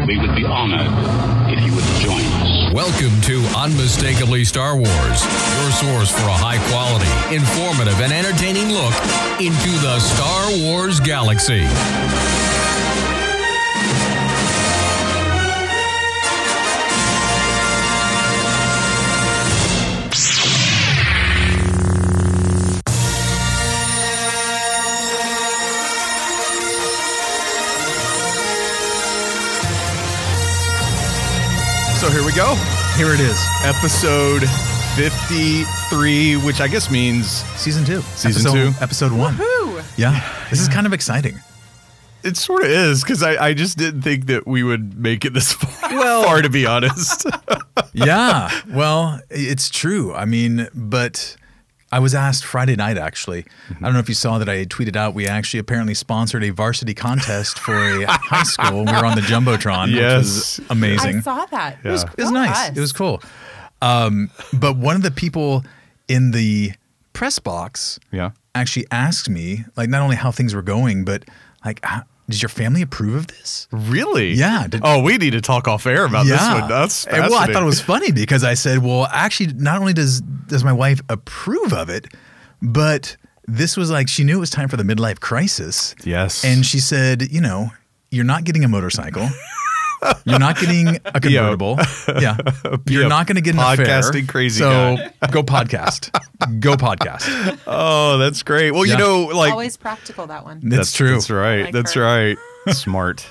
We would be honored if you would join us. Welcome to Unmistakably Star Wars, your source for a high-quality, informative, and entertaining look into the Star Wars galaxy. So here we go. Here it is. Episode 53, which I guess means... Season 2. Season 2. Episode 1. Woohoo! Yeah. This is kind of exciting. It sort of is, because I just didn't think that we would make it this far, to be honest. Yeah. Well, it's true. I mean, but... I was asked Friday night, actually. I don't know if you saw that I had tweeted out. We actually apparently sponsored a varsity contest for a high school. We were on the Jumbotron, which was amazing. I saw that. Yeah. It was nice. It was cool. But one of the people in the press box actually asked me, like, not only how things were going, but like, did your family approve of this? Really? Yeah. We need to talk off air about this one. That's fascinating. Well, I thought it was funny because I said, well, actually, not only does my wife approve of it, but this was like, she knew it was time for the midlife crisis. Yes. And she said, you know, you're not getting a motorcycle. You're not getting a convertible. Yeah. You're not going to get an affair. Podcasting crazy So guy. go podcast. Go podcast. Oh, that's great. Well, you know, like... Always practical, that one. That's true. That's right. Like That's her. right. Smart.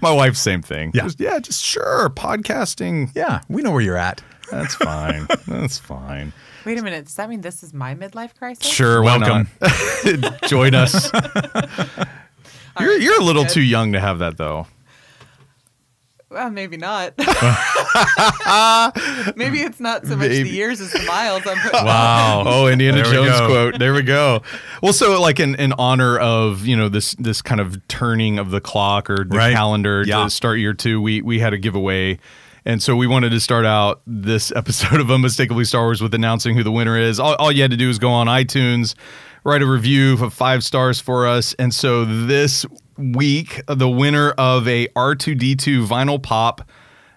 My wife, same thing. Yeah. Just sure. Podcasting. Yeah. We know where you're at. That's fine. That's fine. Wait a minute. Does that mean this is my midlife crisis? Sure. Welcome. Why not? Join us. You're a little too young to have that, though. Well, maybe not. Maybe it's not so much the years as the miles I'm putting. Wow. Oh, Indiana There we Jones go. quote. There we go. Well, so like in honor of, you know, this kind of turning of the clock or the calendar to start year 2, we had a giveaway. And so we wanted to start out this episode of Unmistakably Star Wars with announcing who the winner is. All you had to do is go on iTunes, write a review of 5 stars for us. And so this week, the winner of a R2-D2 vinyl pop,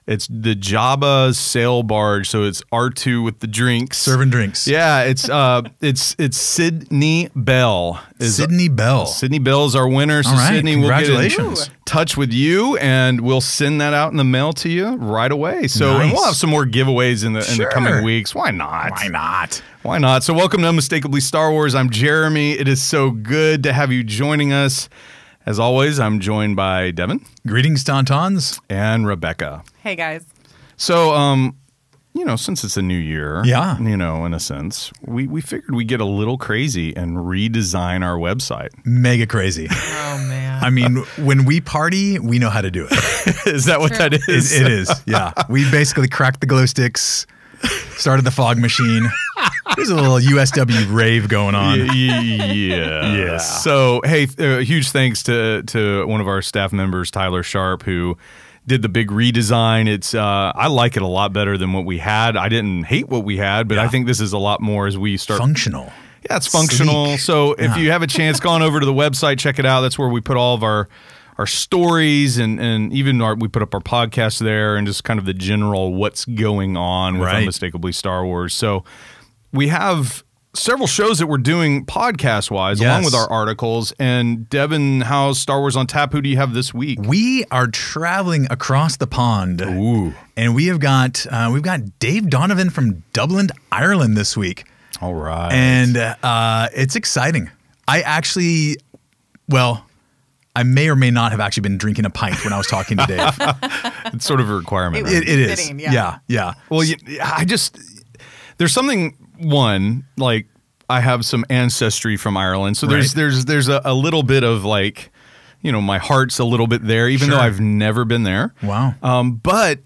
it's the Jabba sail barge. So it's R2 with the drinks. Serving drinks. Yeah, it's Sydney Bell. Sydney Bell. Sydney Bell is our winner. So All right, Sydney, congratulations. we'll get in touch with you, and we'll send that out in the mail to you right away. So and we'll have some more giveaways in the coming weeks. Why not? Why not? Why not? So welcome to Unmistakably Star Wars. I'm Jeremy. It is so good to have you joining us. As always, I'm joined by Devin. Greetings, Tauntauns. And Rebekah. Hey, guys. So, you know, since it's a new year, you know, in a sense, we figured we'd get a little crazy and redesign our website. Mega crazy. Oh, man. I mean, when we party, we know how to do it. Is that what that is? It is, yeah. We basically cracked the glow sticks, started the fog machine. There's a little USW rave going on. Yeah. So, hey, huge thanks to one of our staff members, Tyler Sharp, who did the big redesign. It's I like it a lot better than what we had. I didn't hate what we had, but I think this is a lot more as we start. Functional. Yeah, it's functional. Sleek. So if you have a chance, go on over to the website, check it out. That's where we put all of our stories and even we put up our podcast there and just kind of the general what's going on with Unmistakably Star Wars. So we have several shows that we're doing podcast-wise along with our articles. And Devin, how's Star Wars on Tap? Who do you have this week? We are traveling across the pond. Ooh. And we've got Dave Donovan from Dublin, Ireland this week. All right. And it's exciting. I actually, well, I may or may not have actually been drinking a pint when I was talking to Dave. It's sort of a requirement. It right? is. Yeah. Well, there's something, like I have some ancestry from Ireland. So there's a little bit of like, you know, my heart's a little bit there, even though I've never been there. Wow. But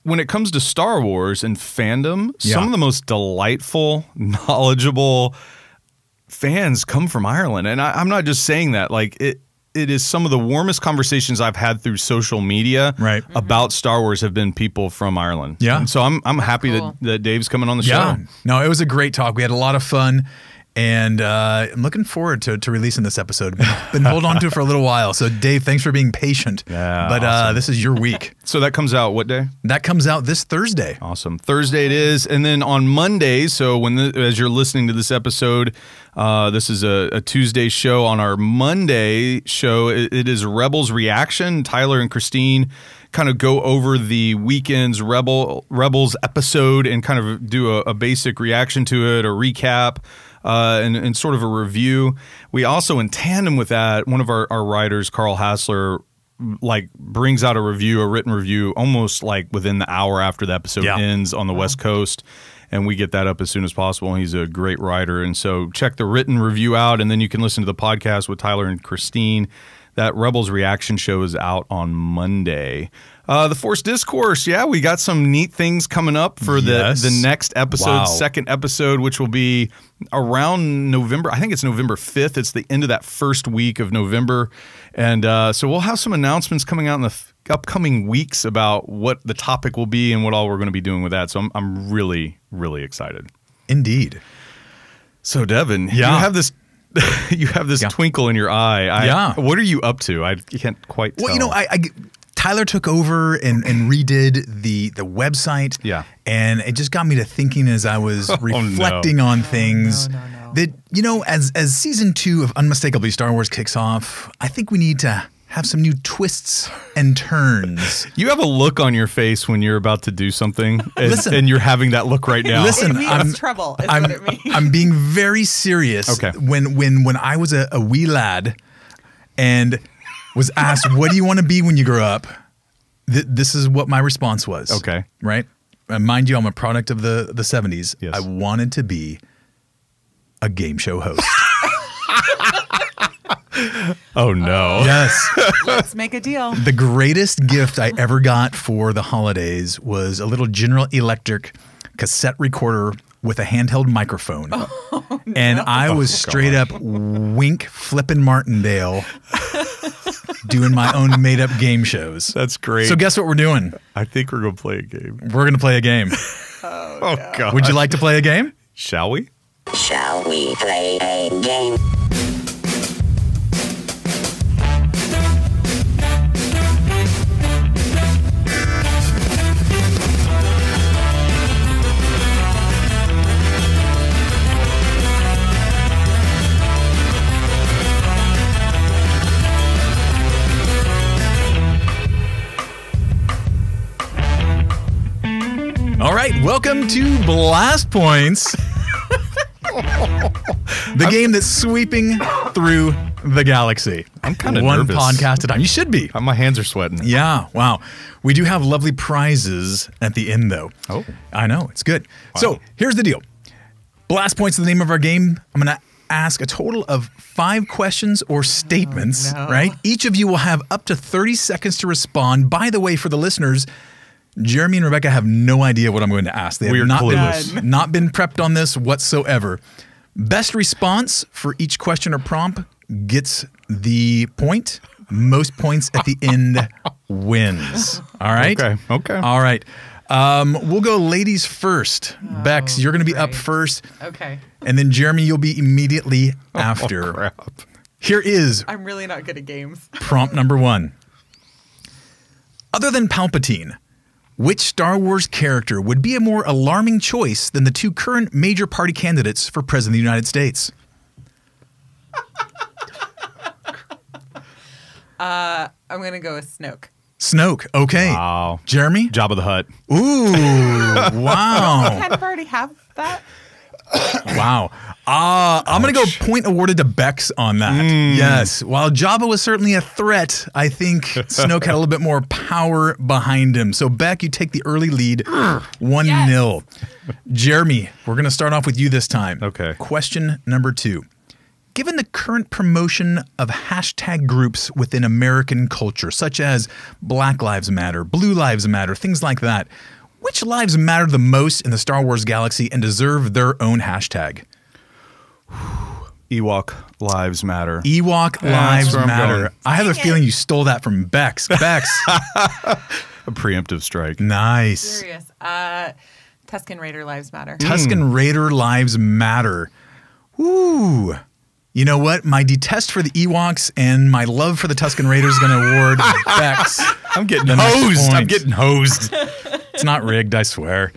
when it comes to Star Wars and fandom, some of the most delightful, knowledgeable fans come from Ireland. And I'm not just saying that. Like, it is some of the warmest conversations I've had through social media about Star Wars have been people from Ireland. Yeah. And so I'm happy that Dave's coming on the show. No, it was a great talk. We had a lot of fun. And I'm looking forward to releasing this episode. Been holding on to it for a little while. So, Dave, thanks for being patient. Yeah, but awesome. This is your week. So that comes out what day? That comes out this Thursday. Awesome. Thursday it is. And then on Monday, so as you're listening to this episode, this is a Tuesday show. On our Monday show, it is Rebels Reaction. Tyler and Christine kind of go over the weekend's Rebels episode and kind of do a basic reaction to it, a recap. And sort of a review. We also, in tandem with that, one of our writers, Carl Hassler, like brings out a written review, almost like within the hour after the episode ends on the West Coast, and we get that up as soon as possible. He's a great writer, and so check the written review out, and then you can listen to the podcast with Tyler and Christine. That Rebels Reaction show is out on Monday. The Force Discourse, we got some neat things coming up for the next episode, second episode, which will be around November. I think it's November 5th. It's the end of that first week of November. And so we'll have some announcements coming out in the upcoming weeks about what the topic will be and what all we're going to be doing with that. So I'm really, really excited. Indeed. So, Devin, you have this... you have this twinkle in your eye. What are you up to? I can't quite tell. Well, Tyler took over and redid the website. Yeah. And it just got me to thinking as I was reflecting on things that, as season 2 of Unmistakably Star Wars kicks off, I think we need to have some new twists and turns. You have a look on your face when you're about to do something, and you're having that look right now. Listen, it means trouble. Is what it means. I'm being very serious. Okay. When I was a wee lad and was asked, "What do you want to be when you grow up?" This is what my response was. Okay. Right. Mind you, I'm a product of the 70s. Yes. I wanted to be a game show host. Oh, no. Yes. Let's make a deal. The greatest gift I ever got for the holidays was a little General Electric cassette recorder with a handheld microphone. Oh, no. And I was straight up Wink Flippin' Martindale doing my own made-up game shows. That's great. So guess what we're doing? I think we're going to play a game. We're going to play a game. Oh, God. Would you like to play a game? Shall we? Shall we play a game? All right, welcome to Blastpoints, the game that's sweeping through the galaxy. I'm kind of one nervous. podcast at a time. You should be. My hands are sweating. Yeah, wow. We do have lovely prizes at the end, though. Oh. I know, it's good. Wow. So here's the deal. Blastpoints is the name of our game. I'm going to ask a total of 5 questions or statements, right? Each of you will have up to 30 seconds to respond. By the way, for the listeners, Jeremy and Rebekah have no idea what I'm going to ask. They have not been prepped on this whatsoever. Best response for each question or prompt gets the point. Most points at the end wins. All right? Okay. All right. We'll go ladies first. Bex, you're going to be up first. Okay. And then Jeremy, you'll be immediately after. Oh, crap. Here is I'm really not good at games. prompt number 1. Other than Palpatine, which Star Wars character would be a more alarming choice than the 2 current major party candidates for President of the United States? I'm going to go with Snoke. Snoke. Okay. Wow. Jeremy? Jabba the Hutt. Ooh. Wow. I kind of already have that. Wow. I'm going to go point awarded to Bex on that. Yes. While Jabba was certainly a threat, I think Snoke had a little bit more power behind him. So, Beck, you take the early lead, 1-0. Jeremy, we're going to start off with you this time. Okay. Question number 2. Given the current promotion of hashtag groups within American culture, such as Black Lives Matter, Blue Lives Matter, things like that, which lives matter the most in the Star Wars galaxy and deserve their own hashtag? Ewok Lives Matter. Ewok Lives Matter. I have a feeling you stole that from Bex. Bex. A preemptive strike. Nice. Serious. Tusken Raider Lives Matter. Tusken Raider Lives Matter. Ooh. You know what? My detest for the Ewoks and my love for the Tusken Raiders is going to award Bex. I'm getting hosed. I'm getting hosed. It's not rigged, I swear.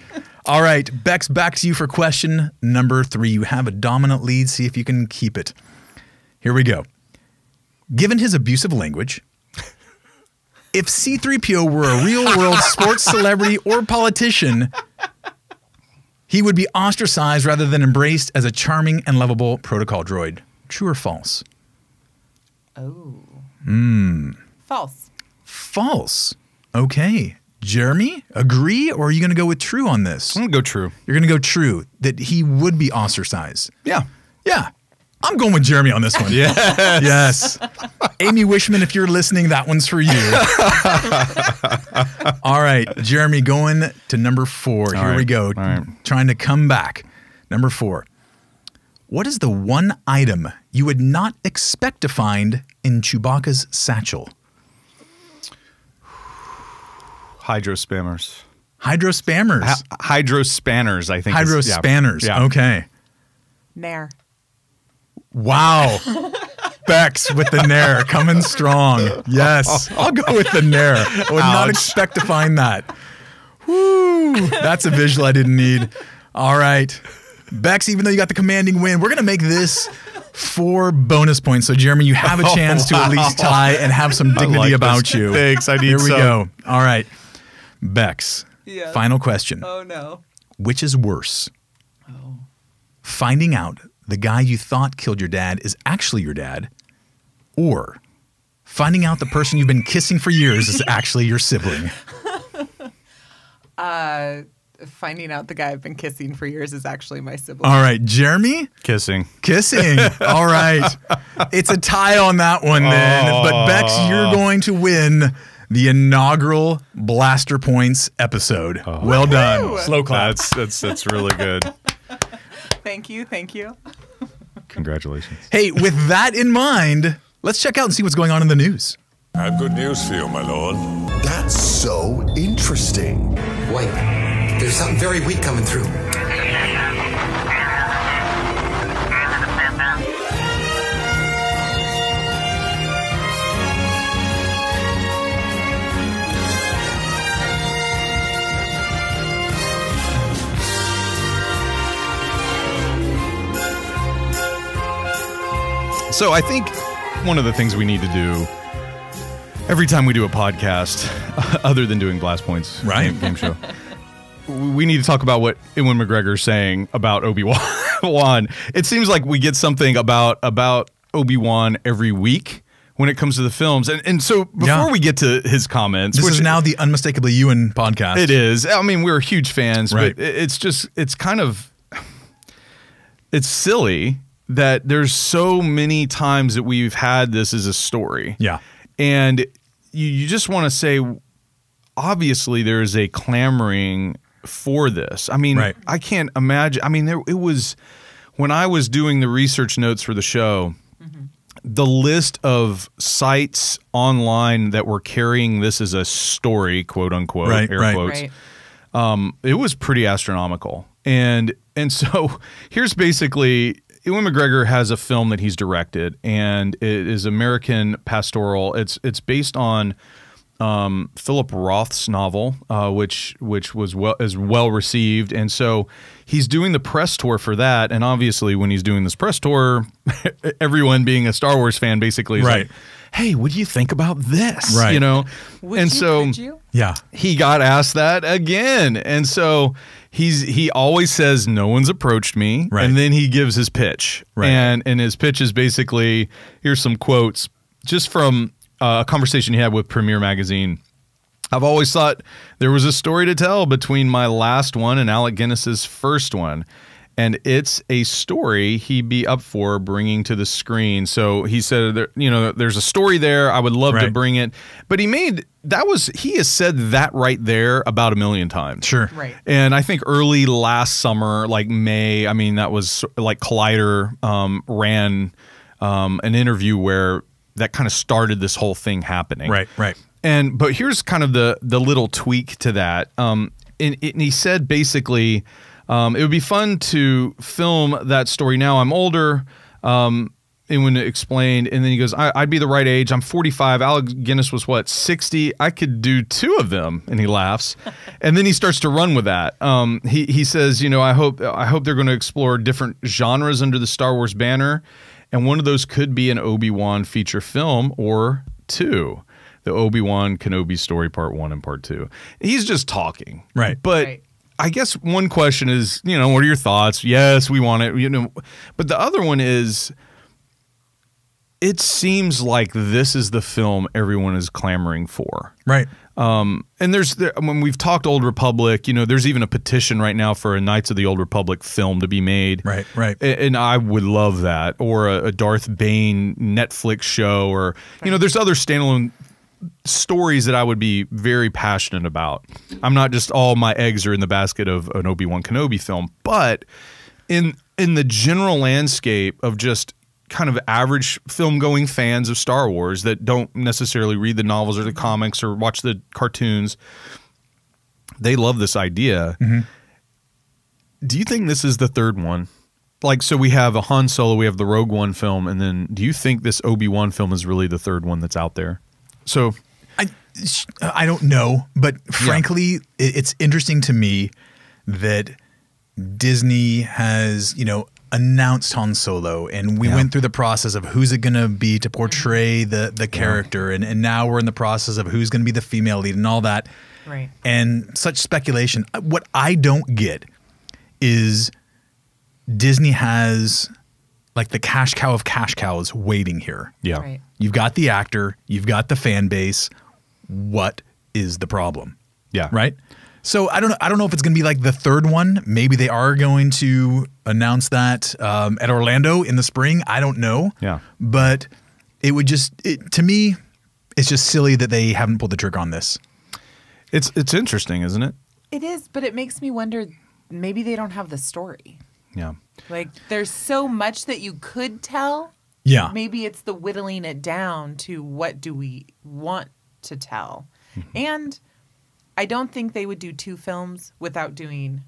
All right, Bex, back to you for question number 3. You have a dominant lead. See if you can keep it. Here we go. Given his abusive language, if C-3PO were a real-world sports celebrity or politician, he would be ostracized rather than embraced as a charming and lovable protocol droid. True or false? Oh. False. False. Okay. Jeremy, agree, or are you going to go with true on this? I'm going to go true. You're going to go true, that he would be ostracized. Yeah. Yeah. I'm going with Jeremy on this one. Yes. Amy Wishman, if you're listening, that one's for you. All right. Jeremy, going to number 4. Here we go. Trying to come back. Number 4. What is the one item you would not expect to find in Chewbacca's satchel? Hydro-spammers. Hydro-spammers. Hydro-spanners, I think. Hydro-spanners. Yeah. Okay. Nair. Wow. Bex with the Nair coming strong. Yes. I'll go with the Nair. I would not expect to find that. Woo. That's a visual I didn't need. All right. Bex, even though you got the commanding win, we're going to make this 4 bonus points. So, Jeremy, you have a chance to at least tie and have some dignity about you. Thanks. I need Here we some. go. All right. Bex, Yes. final question. Oh, no. Which is worse? Finding out the guy you thought killed your dad is actually your dad, or finding out the person you've been kissing for years is actually your sibling? Finding out the guy I've been kissing for years is actually my sibling. All right, Jeremy? Kissing. All right. It's a tie on that one then. But Bex, you're going to win the inaugural Blaster Points episode. Well done. Woo! Slow clap. That's really good. Thank you. Thank you. Congratulations. Hey, with that in mind, let's check out and see what's going on in the news. I have good news for you, my lord. That's so interesting. Wait, there's something very weak coming through. So I think one of the things we need to do every time we do a podcast, other than doing Blastpoints game show, we need to talk about what Ewan McGregor's saying about Obi-Wan. It seems like we get something about Obi-Wan every week when it comes to the films. And so before we get to his comments... This is now the Unmistakably Ewan podcast. It is. I mean, we're huge fans, right. but it's silly that there's so many times that we've had this as a story. Yeah. And you just want to say, obviously there is a clamoring for this. I mean, I can't imagine. I mean, it was, when I was doing the research notes for the show, the list of sites online that were carrying this as a story, quote unquote, air quotes, it was pretty astronomical. And so here's basically... Ewan McGregor has a film that he's directed, and it is American Pastoral. It's based on Philip Roth's novel, which was well received, and so he's doing the press tour for that. And obviously, when he's doing this press tour, everyone being a Star Wars fan basically is like, "Hey, what do you think about this?" Right. You know, Would you? Yeah, he got asked that again, and so he always says no one's approached me, and then he gives his pitch, and his pitch is basically, here's some quotes just from a conversation he had with Premiere Magazine. I've always thought there was a story to tell between my last one and Alec Guinness's first one, and it's a story he'd be up for bringing to the screen. So he said, there's a story there. I would love to bring it. But he has said that right there about 1 million times. Sure. Right. And I think early last summer, like May, I mean, that was like Collider ran an interview where that kind of started this whole thing happening. Right. But here's kind of the little tweak to that. And he said basically, It would be fun to film that story now. I'm older. And when it explained, and then he goes, I'd be the right age. I'm 45. Alec Guinness was what, 60? I could do 2 of them. And he laughs. And then he starts to run with that. He says, you know, I hope they're going to explore different genres under the Star Wars banner. And one of those could be an Obi-Wan feature film or 2. The Obi-Wan Kenobi story part 1 and part 2. He's just talking. Right. But I guess one question is, you know, what are your thoughts? Yes, we want it. You know, but the other one is, it seems like this is the film everyone is clamoring for. Right. And when we've talked Old Republic, you know, there's even a petition right now for a Knights of the Old Republic film to be made. Right, right. And I would love that. Or a Darth Bane Netflix show, or, you know, there's other standalone stories that I would be very passionate about. I'm not just all my eggs are in the basket of an Obi-Wan Kenobi film, but in the general landscape of just kind of average film-going fans of Star Wars that don't necessarily read the novels or the comics or watch the cartoons, they love this idea. Mm-hmm. Do you think this is the third one? Like, so we have a Han Solo, we have the Rogue One film, and then do you think this Obi-Wan film is really the third one that's out there? So I don't know, but frankly, it's interesting to me that Disney has, you know, announced Han Solo, and we went through the process of who's it going to be to portray the character, and now we're in the process of who's going to be the female lead and all that. Right. And such speculation. What I don't get is Disney has like the cash cow of cash cows waiting here. Yeah. Right. You've got the actor, you've got the fan base. What is the problem? Yeah. Right? So I don't know if it's going to be like the third one. Maybe they are going to announce that at Orlando in the spring. I don't know. Yeah. But it would to me, it's just silly that they haven't pulled the trigger on this. It's interesting, isn't it? It is, but it makes me wonder, maybe they don't have the story. Yeah. Like, there's so much that you could tell. Yeah. Maybe it's the whittling it down to what do we want to tell. Mm-hmm. And I don't think they would do 2 films without doing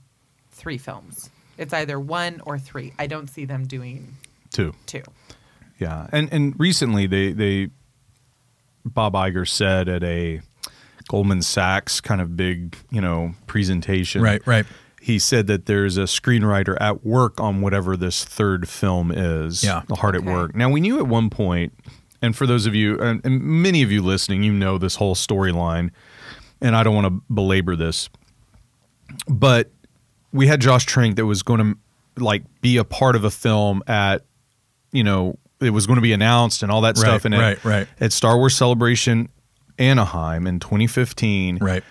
3 films. It's either 1 or 3. I don't see them doing 2. Yeah. And recently they Bob Iger said at a Goldman Sachs kind of big, you know, presentation. Right. He said that there's a screenwriter at work on whatever this third film is. Yeah. Hard at work. Now, we knew at one point, and for those of you, and many of you listening, you know this whole storyline, and I don't want to belabor this, but we had Josh Trank that was going to like be a part of a film at, you know, it was going to be announced and all that stuff. And at Star Wars Celebration Anaheim in 2015. Right.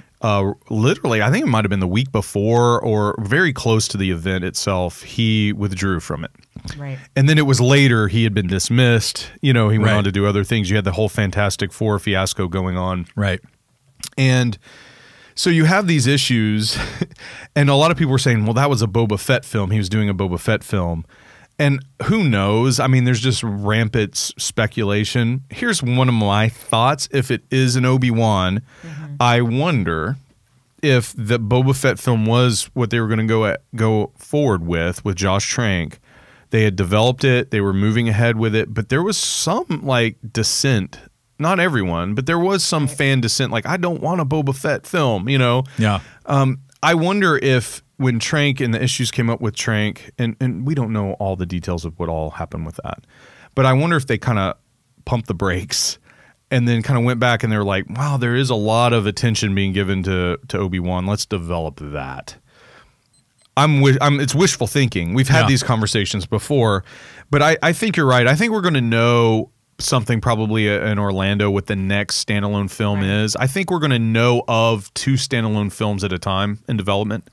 Literally, I think it might have been the week before or very close to the event itself, he withdrew from it. Right. And then it was later he had been dismissed. You know, he went on to do other things. You had the whole Fantastic Four fiasco going on. Right. And so you have these issues, and a lot of people were saying, well, that was a Boba Fett film. He was doing a Boba Fett film. And who knows? I mean, there's just rampant speculation. Here's one of my thoughts. If it is an Obi-Wan, I wonder if the Boba Fett film was what they were going to go forward with Josh Trank. They had developed it. They were moving ahead with it. But there was some, like, dissent. Not everyone, but there was some fan dissent. Like, I don't want a Boba Fett film, you know? Yeah. I wonder if when Trank and the issues came up with Trank, and we don't know all the details of what all happened with that, but I wonder if they kind of pumped the brakes and then kind of went back and they were like, wow, there is a lot of attention being given to Obi-Wan. Let's develop that. It's wishful thinking. We've had these conversations before, but I think you're right. I think we're going to know something probably in Orlando what the next standalone film is. I think we're going to know of 2 standalone films at a time in development.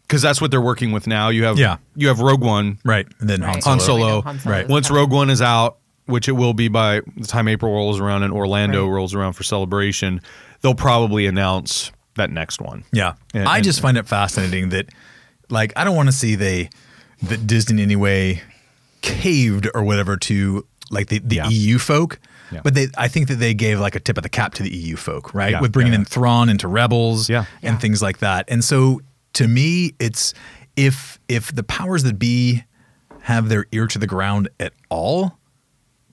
Because that's what they're working with now. You have Rogue One, right, and then Han Solo. Right. Once Rogue One is out, which it will be by the time April rolls around and Orlando rolls around for Celebration, they'll probably announce that next one. Yeah, I just find it fascinating that, like, I don't want to see that Disney in any way caved or whatever to like the EU folk. Yeah. But I think that they gave like a tip of the cap to the EU folk, right? With bringing in Thrawn into Rebels and things like that. And so to me, it's if the powers that be have their ear to the ground at all,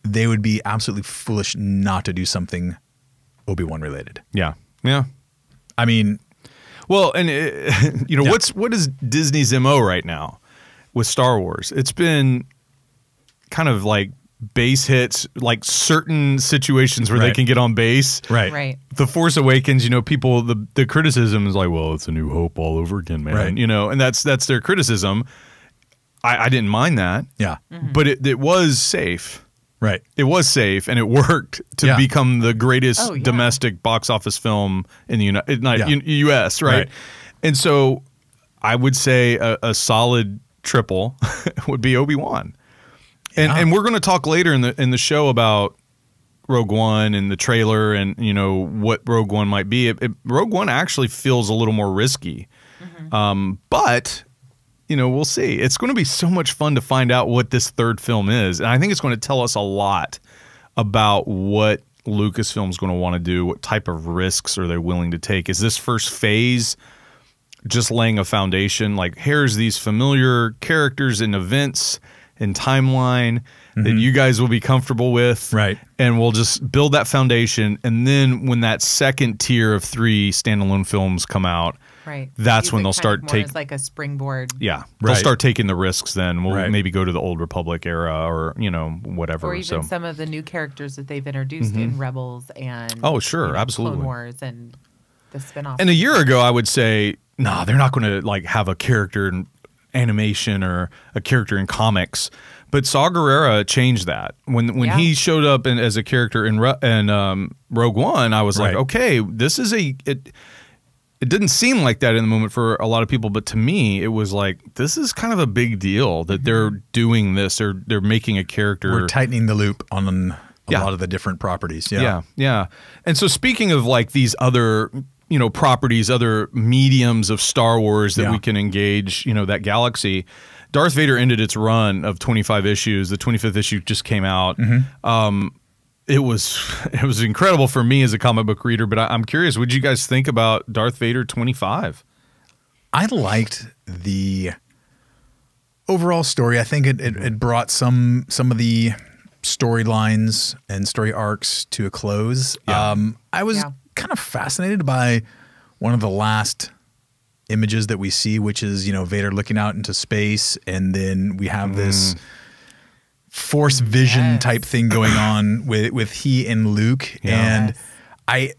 they would be absolutely foolish not to do something Obi-Wan related. Yeah. Yeah. I mean, well, and what is Disney's MO right now with Star Wars? It's been kind of like base hits, like certain situations where they can get on base. Right. The Force Awakens, people, the criticism is like, well, it's A New Hope all over again, man. Right. And that's their criticism. I didn't mind that. Yeah. But it was safe. Right. It was safe, and it worked to become the greatest domestic box office film in the U.S., right? And so I would say a solid triple would be Obi-Wan. And we're going to talk later in the show about Rogue One and the trailer and what Rogue One might be. Rogue One actually feels a little more risky, but we'll see. It's going to be so much fun to find out what this third film is, and I think it's going to tell us a lot about what Lucasfilm's going to want to do. What type of risks are they willing to take? Is this first phase just laying a foundation? Like, here's these familiar characters and events and timeline that you guys will be comfortable with. Right. And we'll just build that foundation. And then when that second tier of 3 standalone films come out, that's when they'll start taking like a springboard. Yeah. They'll start taking the risks then. We'll maybe go to the Old Republic era or, whatever. Or even some of the new characters that they've introduced in Rebels and absolutely. Clone Wars and the spin-off. And a year ago I would say, no, they're not going to have a character in animation or a character in comics, but Saw Gerrera changed that when he showed up as a character in Rogue One. I was like, okay, this is it didn't seem like that in the moment for a lot of people, but to me it was like, this is kind of a big deal that they're doing this. They're making a character. We're tightening the loop on a lot of the different properties. Yeah. And so speaking of like these other properties, other mediums of Star Wars that we can engage, that galaxy. Darth Vader ended its run of 25 issues. The 25th issue just came out. It was incredible for me as a comic book reader, but I'm curious, what did you guys think about Darth Vader 25? I liked the overall story. I think it brought some of the storylines and story arcs to a close. I was kind of fascinated by one of the last images that we see, which is Vader looking out into space, and then we have this Force vision type thing going on with he and Luke, and I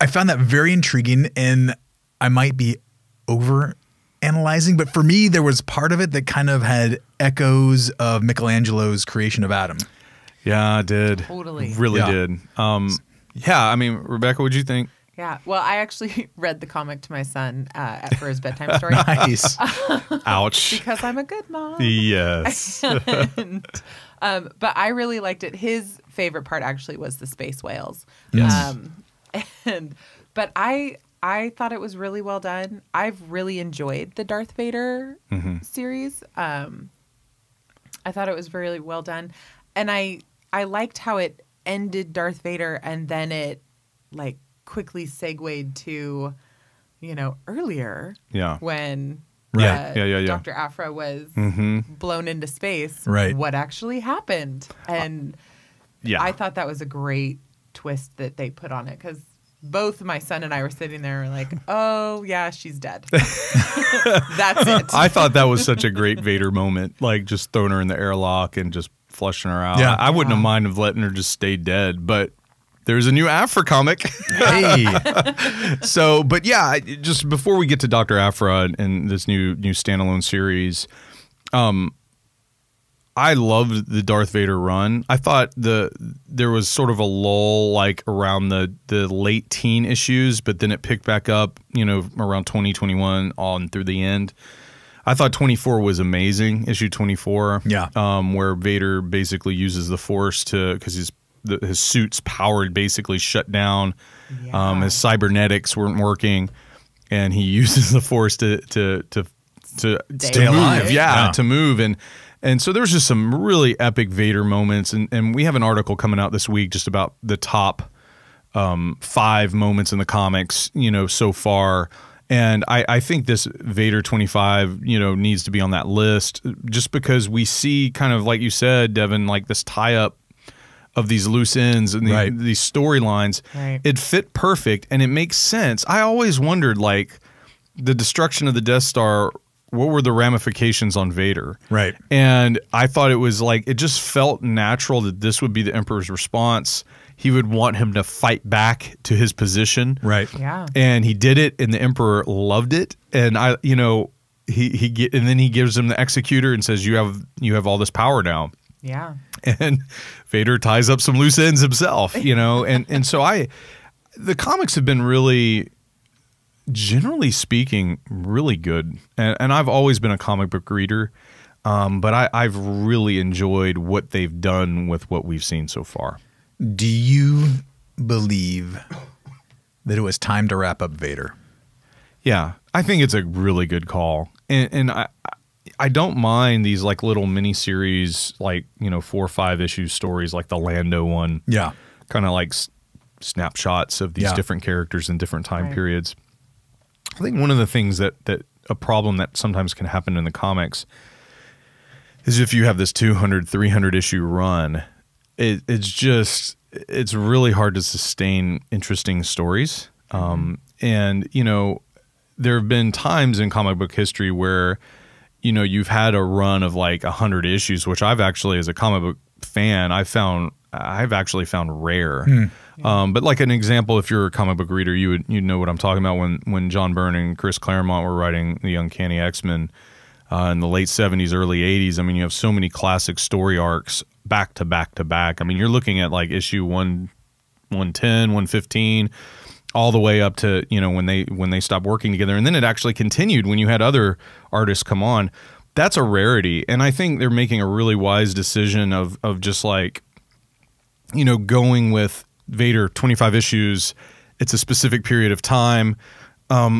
found that very intriguing. And I might be over analyzing, but for me there was part of it that kind of had echoes of Michelangelo's creation of Adam. Yeah, it did. Totally. Really did. I mean, Rebekah, what'd you think? Yeah, well, I actually read the comic to my son for his bedtime story. Nice. Ouch. Because I'm a good mom. Yes. But I really liked it. His favorite part actually was the space whales. Yes. But I thought it was really well done. I've really enjoyed the Darth Vader series. I thought it was really well done. And I liked how it ended Darth Vader and then it like quickly segued to, earlier when Dr. Aphra was blown into space. Right. What actually happened? And I thought that was a great twist that they put on it, because both my son and I were sitting there like, oh, yeah, she's dead. That's it. I thought that was such a great Vader moment, like just throwing her in the airlock and just flushing her out. Yeah. I wouldn't have minded letting her just stay dead, but there's a new Aphra comic. Hey. So, but yeah, just before we get to Dr. Aphra and this new standalone series, I loved the Darth Vader run. I thought there was sort of a lull like around the late teen issues, but then it picked back up, around 2021 on through the end. I thought 24 was amazing, issue 24. Yeah. Where Vader basically uses the Force because his suit's powered basically shut down. Yeah. His cybernetics weren't working, and he uses the Force to stay alive. Move. Yeah, to move. And so there's just some really epic Vader moments, and we have an article coming out this week just about the top 5 moments in the comics, so far. And I think this Vader 25, needs to be on that list just because we see kind of, like you said, Devin, like this tie-up of these loose ends and these storylines. Right. It fit perfect, and it makes sense. I always wondered, like, the destruction of the Death Star, what were the ramifications on Vader? Right. And I thought it was like, it just felt natural that this would be the Emperor's response. He would want him to fight back to his position. Right. Yeah. And he did it, and the Emperor loved it. And and then he gives him the executor and says, you have all this power now. Yeah. And Vader ties up some loose ends himself, and so the comics have been really, generally speaking, really good. And I've always been a comic book reader, but I've really enjoyed what they've done with what we've seen so far. Do you believe that it was time to wrap up Vader? Yeah, I think it's a really good call. And I don't mind these like little mini-series, like, 4 or 5 issue stories like the Lando one. Yeah. Kind of like snapshots of these different characters in different time periods. I think one of the things that a problem that sometimes can happen in the comics is if you have this 200, 300 issue run, it's really hard to sustain interesting stories. And, there have been times in comic book history where, you've had a run of like 100 issues, which I've actually, as a comic book fan, I've actually found rare. But like an example, if you're a comic book reader, you know what I'm talking about when John Byrne and Chris Claremont were writing the Uncanny X-Men in the late 70s, early 80s. I mean, you have so many classic story arcs back to back to back. I mean, you're looking at like issue 110, 115, all the way up to, when they stopped working together. And then it actually continued when you had other artists come on. That's a rarity. And I think they're making a really wise decision of just like, going with Vader 25 issues. It's a specific period of time.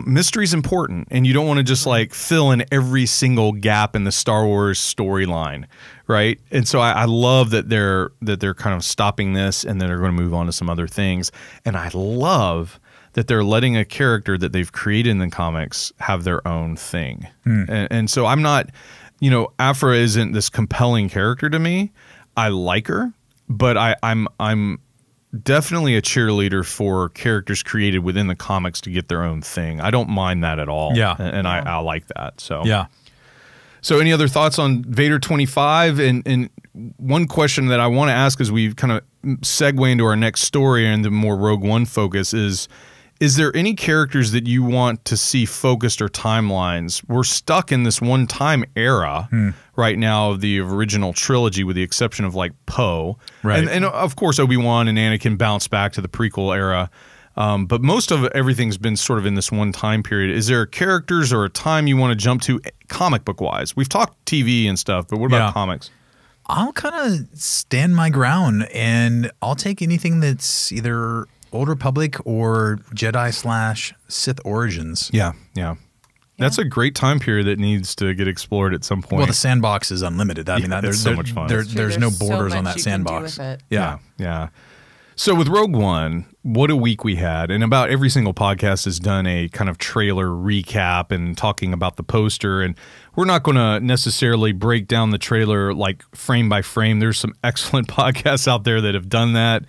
Mystery is important, and you don't want to just like fill in every single gap in the Star Wars storyline, right? And so I love that they're kind of stopping this, and then they're going to move on to some other things. And I love that they're letting a character that they've created in the comics have their own thing. And so I'm not, Aphra isn't this compelling character to me. I like her, but I'm definitely a cheerleader for characters created within the comics to get their own thing. I don't mind that at all. Yeah. And I like that. So yeah. So any other thoughts on Vader 25? And one question that I want to ask as we kind of segue into our next story and the more Rogue One focus is there any characters that you want to see focused or timelines? We're stuck in this one-time era right now of the original trilogy with the exception of like Poe. Right. And of course Obi-Wan and Anakin bounce back to the prequel era. But most of everything's been sort of in this one time period. Is there characters or a time you want to jump to comic book wise? We've talked TV and stuff, but what about comics? I'll kind of stand my ground, and I'll take anything that's either Old Republic or Jedi/Sith origins. Yeah. That's a great time period that needs to get explored at some point. Well, the sandbox is unlimited. I mean, there's so much fun. There's no borders so on much that you can do sandbox. with it. Yeah. So with Rogue One, what a week we had. And about every single podcast has done a kind of trailer recap and talking about the poster. And we're not going to necessarily break down the trailer like frame by frame. There's some excellent podcasts out there that have done that.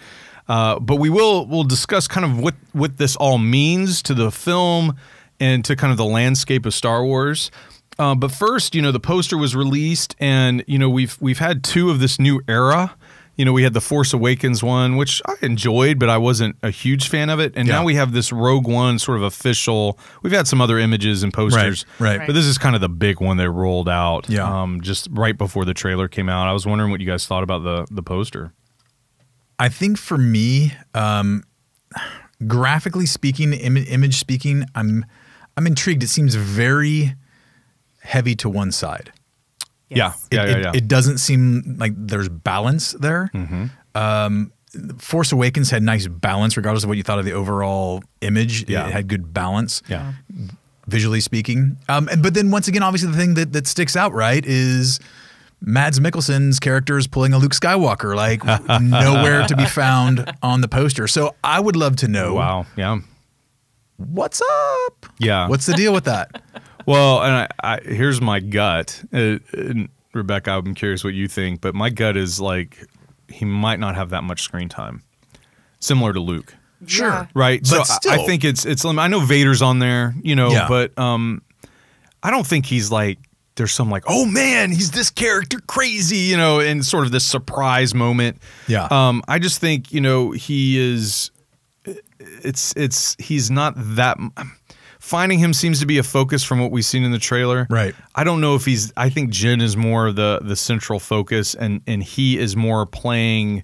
But we'll discuss kind of what this all means to the film and to kind of the landscape of Star Wars. But first, the poster was released, and we've had 2 of this new era. We had the Force Awakens one, which I enjoyed, but I wasn't a huge fan of it. And now we have this Rogue One sort of official. We've had some other images and posters, right. But this is kind of the big one they rolled out Yeah. just right before the trailer came out. I was wondering what you guys thought about the poster. I think for me, graphically speaking, image speaking, I'm intrigued. It seems very heavy to one side. Yes. Yeah. It doesn't seem like there's balance there. Force Awakens had nice balance, regardless of what you thought of the overall image. Yeah. It had good balance, visually speaking. But then once again, obviously the thing that sticks out, right, is Mads Mikkelsen's character is pulling a Luke Skywalker, like nowhere to be found on the poster. So I would love to know. Wow. Yeah. what's up? Yeah. What's the deal with that? Well, and here's my gut. And Rebekah, I'm curious what you think, but my gut is like he might not have that much screen time, similar to Luke. Sure, Yeah. Right. But So still. I think it's. I know Vader's on there, you know, but I don't think he's like. There's some like, oh man, he's this character crazy, you know, and sort of this surprise moment. Yeah. I just think, you know, he is. He's not that. Finding him seems to be a focus from what we've seen in the trailer. Right. I don't know if he's. I think Jyn is more the central focus, and he is more playing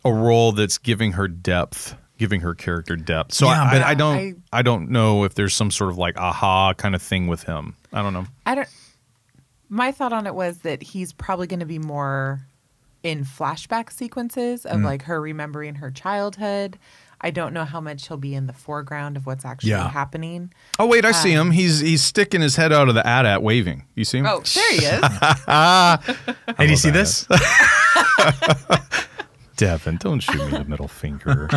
a role that's giving her depth, giving her character depth. So, Yeah, but but I don't know if there's some sort of like aha kind of thing with him. I don't know. My thought on it was that he's probably going to be more in flashback sequences of like her remembering her childhood. I don't know how much he'll be in the foreground of what's actually happening. Oh wait, I see him. He's sticking his head out of the AT-AT waving. You see him? Oh, there he is. Hey, do you see this? Devin, don't shoot me the middle finger.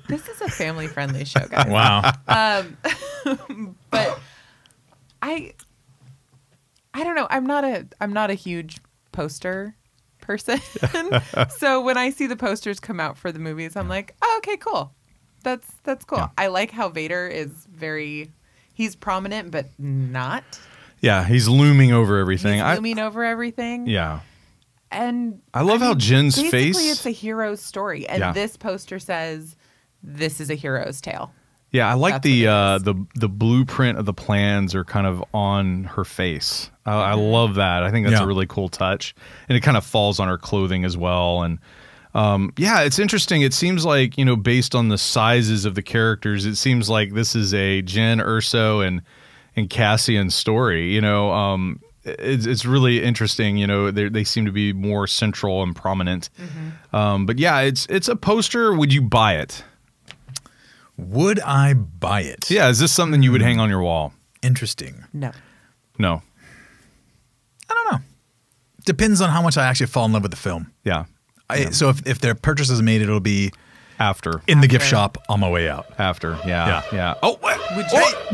This is a family-friendly show, guys. Wow. But I don't know. I'm not a huge poster person. So when I see the posters come out for the movies, I'm like, oh, okay, cool. That's cool. Yeah. I like how Vader is he's prominent, but not. Yeah, he's looming over everything. He's looming over everything. Yeah. And I love how Jyn's basically face. it's a hero's story. And this poster says this is a hero's tale. Yeah, I like That's the blueprint of the plans are kind of on her face. I love that. I think that's a really cool touch, and it kind of falls on her clothing as well. And yeah, it's interesting. It seems like, you know, based on the sizes of the characters, it seems like this is a Jyn, Erso, and Cassian story. You know, it's really interesting. You know, they seem to be more central and prominent. But yeah, it's a poster. Would you buy it? Would I buy it? Yeah, is this something you would hang on your wall? Interesting. No. No. I don't know. Depends on how much I actually fall in love with the film. Yeah. So if their purchase is made, it'll be After. in the gift shop on my way out. After. Yeah. Yeah. Yeah. Oh, what?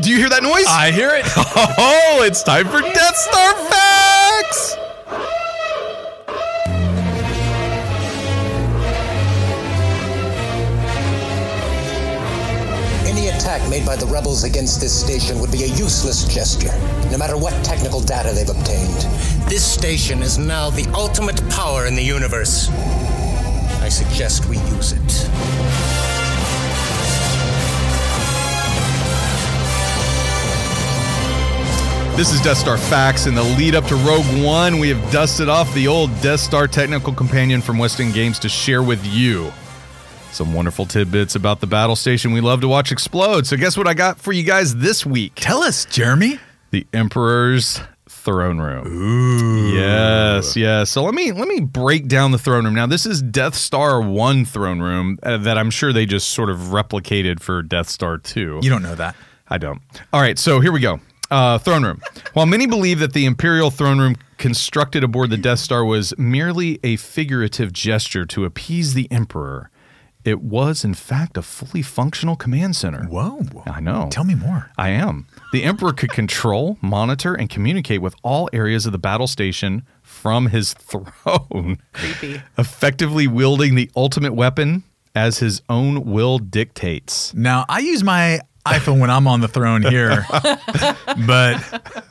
Do you hear that noise? I hear it. Oh, it's time for Death Star Facts! Any attack made by the rebels against this station would be a useless gesture, no matter what technical data they've obtained. This station is now the ultimate power in the universe. I suggest we use it. This is Death Star Facts. In the lead up to Rogue One, we have dusted off the old Death Star technical companion from West End Games to share with you some wonderful tidbits about the battle station we love to watch explode. So guess what I got for you guys this week? Tell us, Jeremy. The Emperor's throne room. Ooh. Yes, yes. So let me break down the throne room. Now, this is Death Star 1 throne room that I'm sure they just sort of replicated for Death Star 2. You don't know that. I don't. All right, so here we go. Throne room. While many believe that the Imperial throne room constructed aboard the Death Star was merely a figurative gesture to appease the Emperor, it was, in fact, a fully functional command center. Whoa. I know. Tell me more. I am. The Emperor could control, monitor, and communicate with all areas of the battle station from his throne. Creepy. Effectively wielding the ultimate weapon as his own will dictates. Now, I use my iPhone when I'm on the throne here, but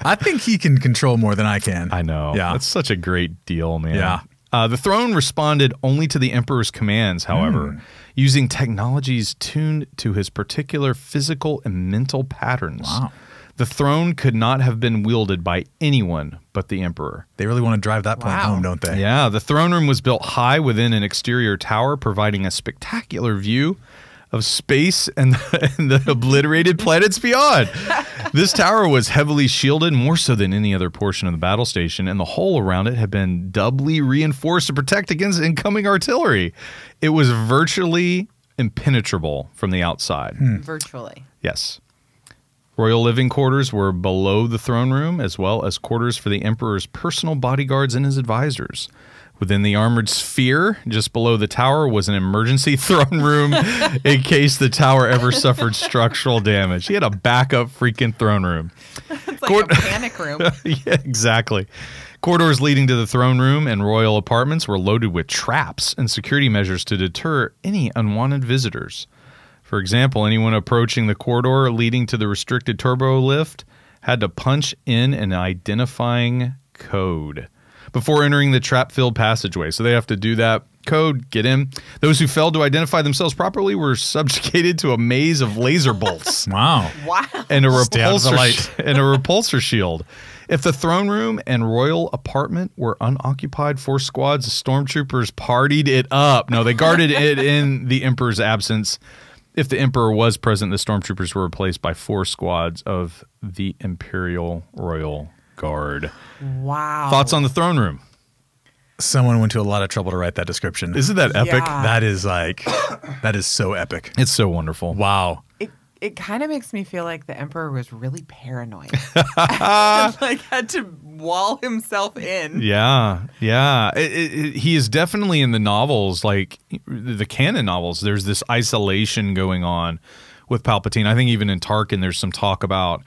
I think he can control more than I can. I know. Yeah. That's such a great deal, man. Yeah. The throne responded only to the Emperor's commands, however, using technologies tuned to his particular physical and mental patterns. Wow. The throne could not have been wielded by anyone but the Emperor. They really want to drive that point home, don't they? Yeah, the throne room was built high within an exterior tower, providing a spectacular view of space and the obliterated planets beyond. This tower was heavily shielded, more so than any other portion of the battle station, and the hull around it had been doubly reinforced to protect against incoming artillery. It was virtually impenetrable from the outside. Virtually. Yes. Royal living quarters were below the throne room, as well as quarters for the Emperor's personal bodyguards and his advisors. Within the armored sphere, just below the tower, was an emergency throne room in case the tower ever suffered structural damage. He had a backup freaking throne room. It's like a panic room. Yeah, exactly. Corridors leading to the throne room and royal apartments were loaded with traps and security measures to deter any unwanted visitors. For example, anyone approaching the corridor leading to the restricted turbo lift had to punch in an identifying code before entering the trap-filled passageway. So they have to do that code, get in. Those who failed to identify themselves properly were subjugated to a maze of laser bolts. Wow. And a repulsor shield. If the throne room and royal apartment were unoccupied, 4 squads of stormtroopers partied it up. No, they guarded it in the Emperor's absence. If the Emperor was present, the stormtroopers were replaced by 4 squads of the Imperial Royal Guard. Wow. Thoughts on the throne room? Someone went to a lot of trouble to write that description. Isn't that epic? Yeah. That is like, that is so epic. It's so wonderful. Wow. It kind of makes me feel like the Emperor was really paranoid. Like had to wall himself in. Yeah, yeah. He is definitely in the novels, like the canon novels. There's this isolation going on with Palpatine. I think even in Tarkin, there's some talk about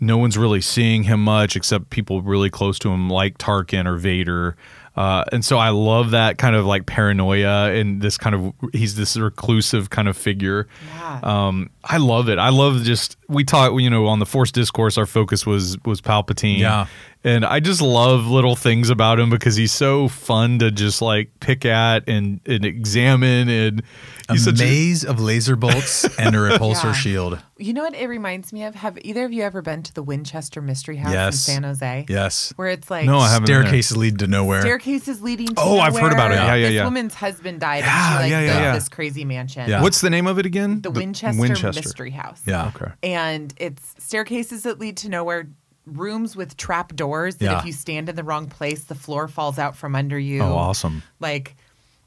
no one's really seeing him much except people really close to him, like Tarkin or Vader. And so I love that kind of like paranoia and this kind of, he's this reclusive kind of figure. Yeah. I love it. I love just, we talk, you know, on the Force Discourse, our focus was Palpatine. Yeah. And I just love little things about him because he's so fun to just like pick at and examine. And he's a maze of laser bolts and a repulsor shield. You know what it reminds me of? Have either of you ever been to the Winchester Mystery House Yes. in San Jose? Yes. Where it's like No, I haven't. Staircases lead to nowhere. Staircases leading to Oh, nowhere. I've heard about it. Yeah, This woman's husband died and she built this crazy mansion. Yeah. What's the name of it again? The Winchester Mystery House. Yeah. Okay. And it's staircases that lead to nowhere, rooms with trap doors that if you stand in the wrong place, the floor falls out from under you. Oh, awesome. Like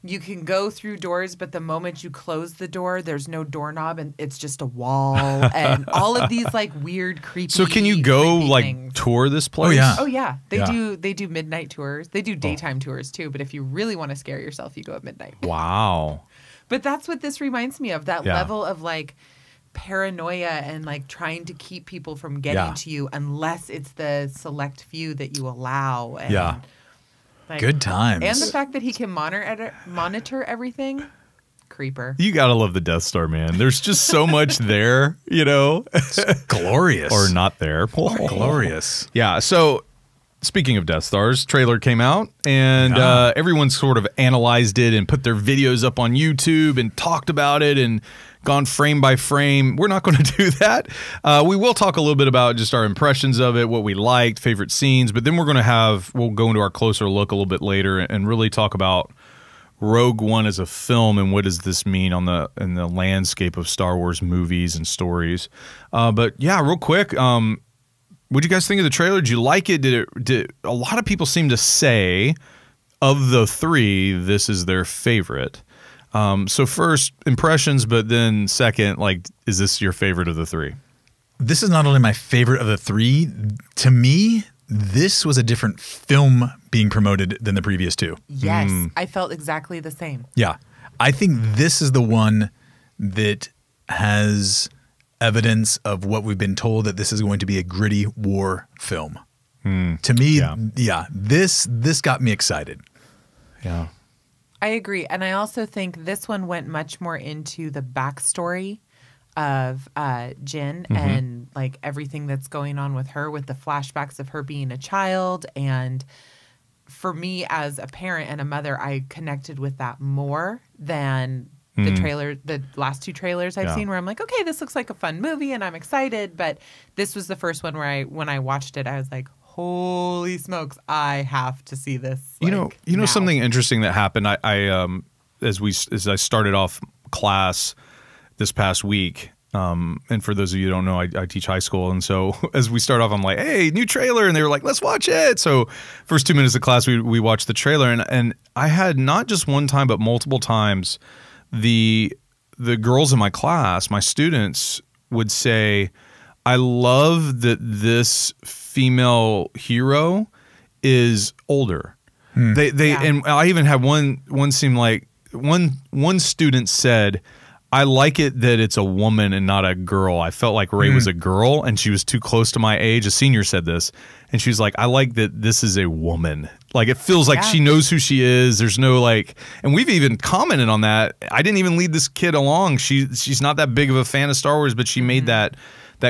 you can go through doors, but the moment you close the door, there's no doorknob and it's just a wall and all of these like weird, creepy. So can you go like things. tour this place? Oh, yeah. Oh yeah. They do midnight tours. They do daytime tours too, but if you really want to scare yourself, you go at midnight. Wow. But that's what this reminds me of, that level of like paranoia and like trying to keep people from getting to you unless it's the select few that you allow. And, like, good times. And the fact that he can monitor everything. Creeper. You gotta love the Death Star, man. There's just so much there, you know. Glorious. Or not there. Glorious. Yeah, so speaking of Death Stars, trailer came out and everyone sort of analyzed it and put their videos up on YouTube and talked about it and gone frame by frame. We're not going to do that. We will talk a little bit about just our impressions of it, what we liked, favorite scenes, but then we'll go into our closer look a little bit later and really talk about Rogue One as a film and what does this mean in the landscape of Star Wars movies and stories. But yeah, real quick, what'd you guys think of the trailer? Did you like it? Did a lot of people seem to say of the 3, this is their favorite. So first impressions, but then second, like, is this your favorite of the 3? This is not only my favorite of the 3. To me, this was a different film being promoted than the previous 2. Yes, I felt exactly the same. Yeah. I think this is the one that has evidence of what we've been told, that this is going to be a gritty war film. To me, this got me excited. Yeah. I agree. And I also think this one went much more into the backstory of Jyn and like everything that's going on with her, with the flashbacks of her being a child. And for me as a parent and a mother, I connected with that more than the last 2 trailers I've seen, where I'm like, okay, this looks like a fun movie and I'm excited. But this was the first one where when I watched it, I was like, holy smokes, I have to see this. You know now. Something interesting that happened. As I started off class this past week, and for those of you who don't know, I teach high school, and so as we start off, I'm like, hey, new trailer, and they were like, let's watch it. So first 2 minutes of class, we watched the trailer, and I had not just one time but multiple times the girls in my class, my students, would say, I love that this female hero is older. And I even had one seem like one student said, I like it that it's a woman and not a girl. I felt like Rey was a girl and she was too close to my age. A senior said this, and she was like, I like that this is a woman. Like, it feels like she knows who she is. There's no like, and we've even commented on that. I didn't even lead this kid along. She's not that big of a fan of Star Wars, but she made that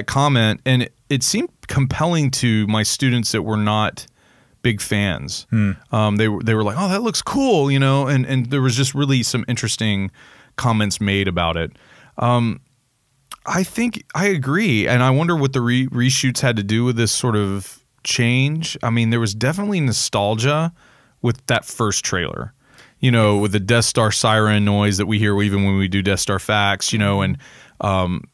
comment, and it seemed compelling to my students that were not big fans. They were like, oh, that looks cool, you know, and there was just really some interesting comments made about it. I think I agree, and I wonder what the reshoots had to do with this sort of change. I mean, there was definitely nostalgia with that first trailer, you know, with the Death Star siren noise that we hear even when we do Death Star facts, you know, and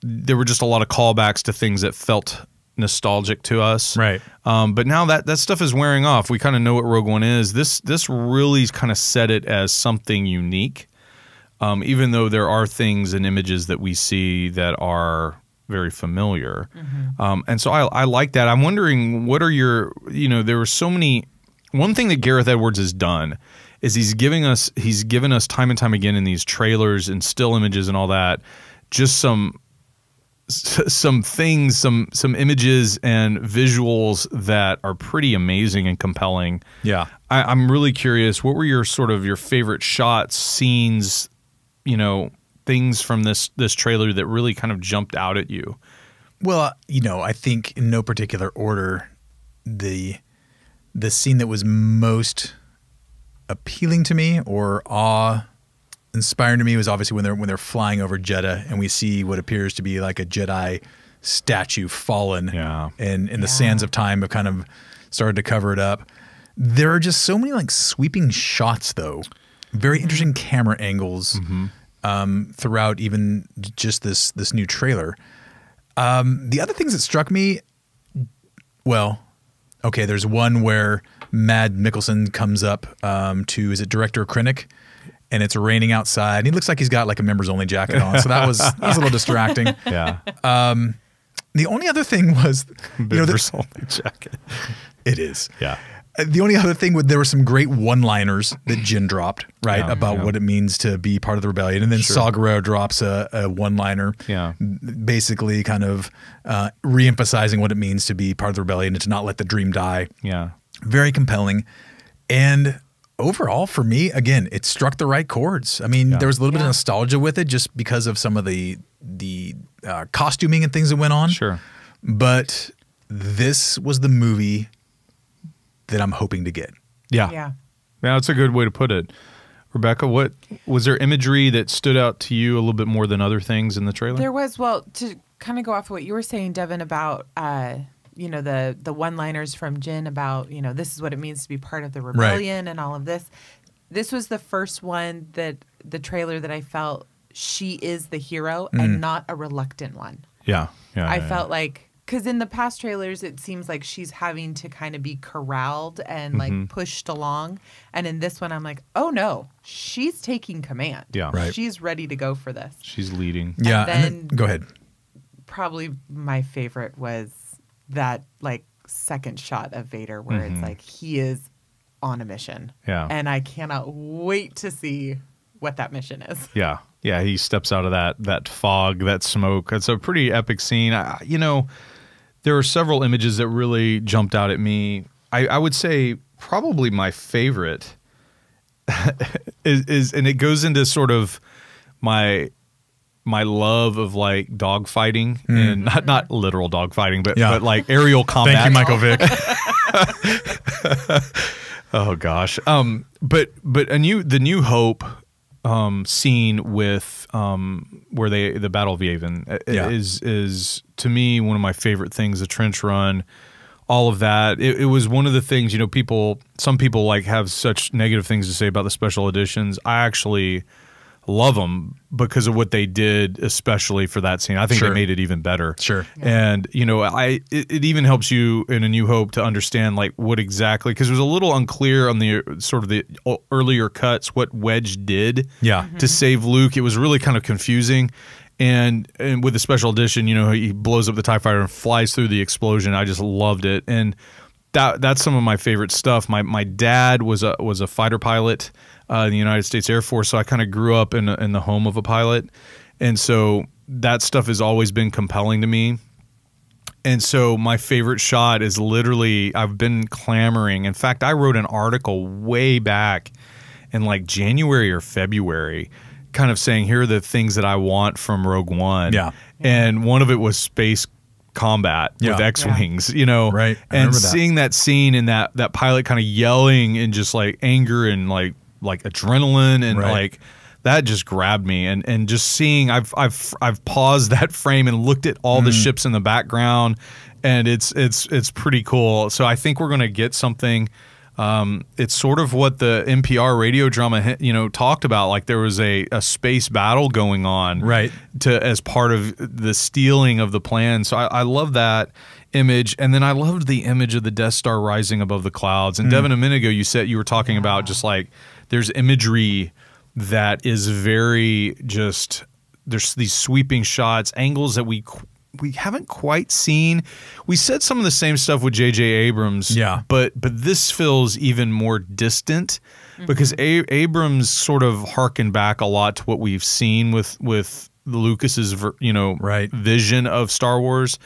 there were just a lot of callbacks to things that felt nostalgic to us. Right. But now that stuff is wearing off. We kind of know what Rogue One is. This really kind of set it as something unique. Even though there are things and images that we see that are very familiar. And so I like that. I'm wondering, what are your, you know, there were so many, one thing that Gareth Edwards has done is he's given us time and time again in these trailers and still images and all that, just some things, some images and visuals that are pretty amazing and compelling. Yeah. I'm really curious, what were your sort of your favorite shots, scenes, you know, things from this trailer that really kind of jumped out at you? Well, you know, I think in no particular order, the scene that was most appealing to me or awe-inspiring to me was obviously when they're flying over Jeddah and we see what appears to be like a Jedi statue fallen, and the sands of time have kind of started to cover it up. There are just so many like sweeping shots, though. Very interesting camera angles throughout even just this new trailer. The other things that struck me, well, okay, there's one where Mad Mikkelsen comes up to, is it Director Krennic? And it's raining outside. And he looks like he's got like a members only jacket on. So that was a little distracting. Yeah. The only other thing was, members only jacket. It is. Yeah. The only other thing, there were some great one-liners that Jyn dropped, right, about what it means to be part of the rebellion. And then Saw Gerrera drops a one-liner, basically kind of re-emphasizing what it means to be part of the rebellion and to not let the dream die. Yeah. Very compelling. And overall, for me, again, it struck the right chords. I mean, there was a little bit of nostalgia with it just because of some of the costuming and things that went on. Sure. But this was the movie that I'm hoping to get. Yeah, that's a good way to put it. Rebekah, what was there imagery that stood out to you a little bit more than other things in the trailer? There was, well, to kind of go off of what you were saying, Devin, about you know, the one-liners from Jyn about, you know, this is what it means to be part of the rebellion and all of this. This was the first one that the trailer that I felt she is the hero and not a reluctant one. I felt like, because in the past trailers, it seems like she's having to kind of be corralled and like pushed along. And in this one, I'm like, oh no, she's taking command. She's ready to go for this. She's leading. And then go ahead. Probably my favorite was that like second shot of Vader where it's like he is on a mission. And I cannot wait to see what that mission is. Yeah, he steps out of that fog, that smoke. It's a pretty epic scene. You know, there are several images that really jumped out at me. I would say probably my favorite is, and it goes into sort of my love of like dogfighting, and not literal dogfighting, but like aerial combat. Thank you, Michael Vick. Oh gosh. But the New Hope scene with where the Battle of Yavin is to me one of my favorite things. The trench run, all of that. It was one of the things, you know, some people like have such negative things to say about the special editions. I actually love them because of what they did, especially for that scene. I think they made it even better. And you know, it even helps you in A New Hope to understand like what exactly, because it was a little unclear on the sort of the earlier cuts what Wedge did to save Luke. It was really kind of confusing. And with the special edition, you know, he blows up the TIE fighter and flies through the explosion. I just loved it. And that's some of my favorite stuff. My dad was a fighter pilot in the United States Air Force, so I kind of grew up in the home of a pilot, and so that stuff has always been compelling to me. And so my favorite shot is literally, I've been clamoring. In fact, I wrote an article way back in like January or February, kind of saying, here are the things that I want from Rogue One. Yeah. And one of it was space combat with X-Wings, you know. Right. And seeing that scene and that pilot kind of yelling and just like anger and like adrenaline and like that just grabbed me, and just seeing I've paused that frame and looked at all the ships in the background, and it's pretty cool. So I think we're going to get something. It's sort of what the NPR radio drama, you know, talked about. Like there was a space battle going on, as part of the stealing of the plan. So I love that image, and then I loved the image of the Death Star rising above the clouds. And Devin, a minute ago, you were talking about just like there's imagery that is very just, there's these sweeping shots, angles that we haven't quite seen. We said some of the same stuff with J.J. Abrams, but this feels even more distant because Abrams sort of harkened back a lot to what we've seen with Lucas's vision of Star Wars.